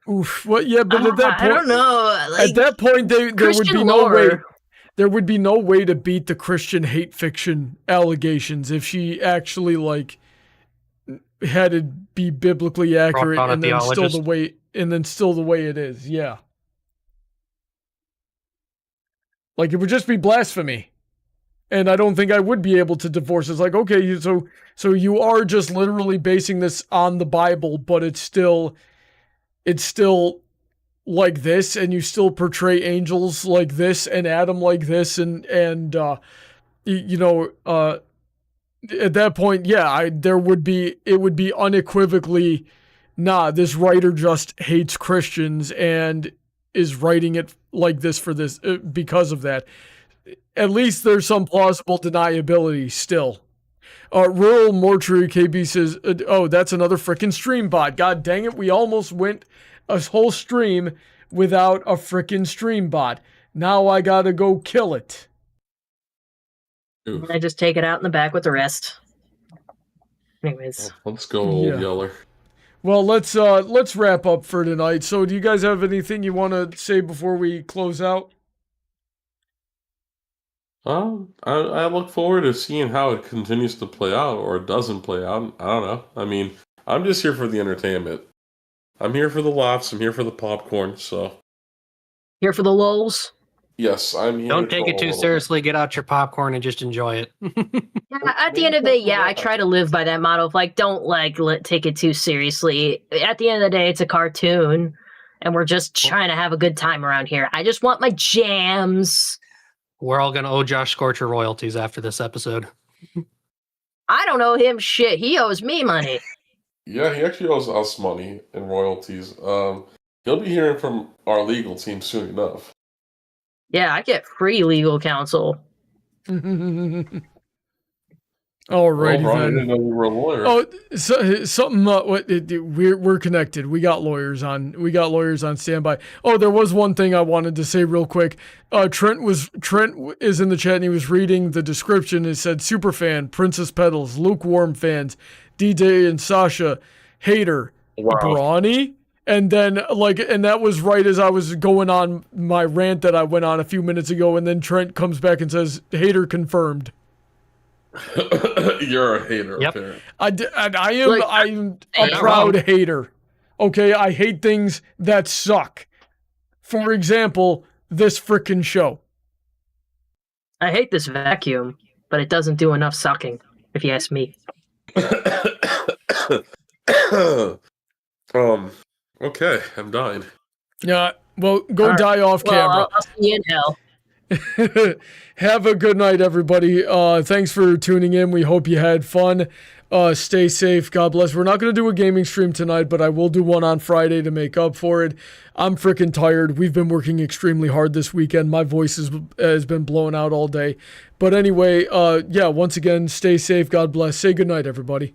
Oof. Well, yeah, but at that point, I don't know. Like, at that point, there would Christian be no way. lore. There would be no way to beat the Christian hate fiction allegations if she actually like had it be biblically accurate and then still the way it is. Yeah. Like, it would just be blasphemy. And I don't think I would be able to divorce. It's like, okay, so you are just literally basing this on the Bible, but it's still like this, and you still portray angels like this and Adam like this, and at that point, yeah, it would be unequivocally, nah, this writer just hates Christians and is writing it like this for this because of that. At least there's some plausible deniability still. Rural Mortuary KB says, oh, that's another frickin' stream bot. God dang it, we almost went a whole stream without a frickin' stream bot. Now I gotta go kill it. Oof. I just take it out in the back with the rest. Anyways. Let's go, old Yeller. Well, let's wrap up for tonight. So do you guys have anything you want to say before we close out? I look forward to seeing how it continues to play out, or it doesn't play out. I don't know. I mean, I'm just here for the entertainment. I'm here for the laughs. I'm here for the popcorn. So Here for the lulls. yes, I'm here. Don't take it too seriously. Get out your popcorn and just enjoy it. Yeah, at the end of the day, I try to live by that motto of like, don't take it too seriously. At the end of the day, it's a cartoon, and we're just trying to have a good time around here. I just want my jams. We're all going to owe Josh Scorcher royalties after this episode. I don't owe him shit. He owes me money. Yeah, he actually owes us money in royalties. He'll be hearing from our legal team soon enough. Yeah, I get free legal counsel. Alrighty, Ron, I then. didn't know you were a lawyer. Oh, something. We're connected. We got lawyers on standby. Oh, there was one thing I wanted to say real quick. Trent is in the chat and he was reading the description. It said superfan, Princess Petals, Lukewarm fans, DJ and Sasha, hater, Brony. And then and that was right as I was going on my rant that I went on a few minutes ago. And then Trent comes back and says, hater confirmed. You're a hater. Yep. I'm a proud hater. Okay, I hate things that suck. For example, this frickin' show. I hate this vacuum, but it doesn't do enough sucking, if you ask me. Okay, I'm dying. Yeah, well, go die off camera. I'll see you in hell. Have a good night, everybody. Thanks for tuning in. We hope you had fun. Stay safe. God bless. We're not going to do a gaming stream tonight, but I will do one on Friday to make up for it. I'm freaking tired. We've been working extremely hard this weekend. My voice has been blown out all day. But anyway, once again, stay safe. God bless. Say good night, everybody.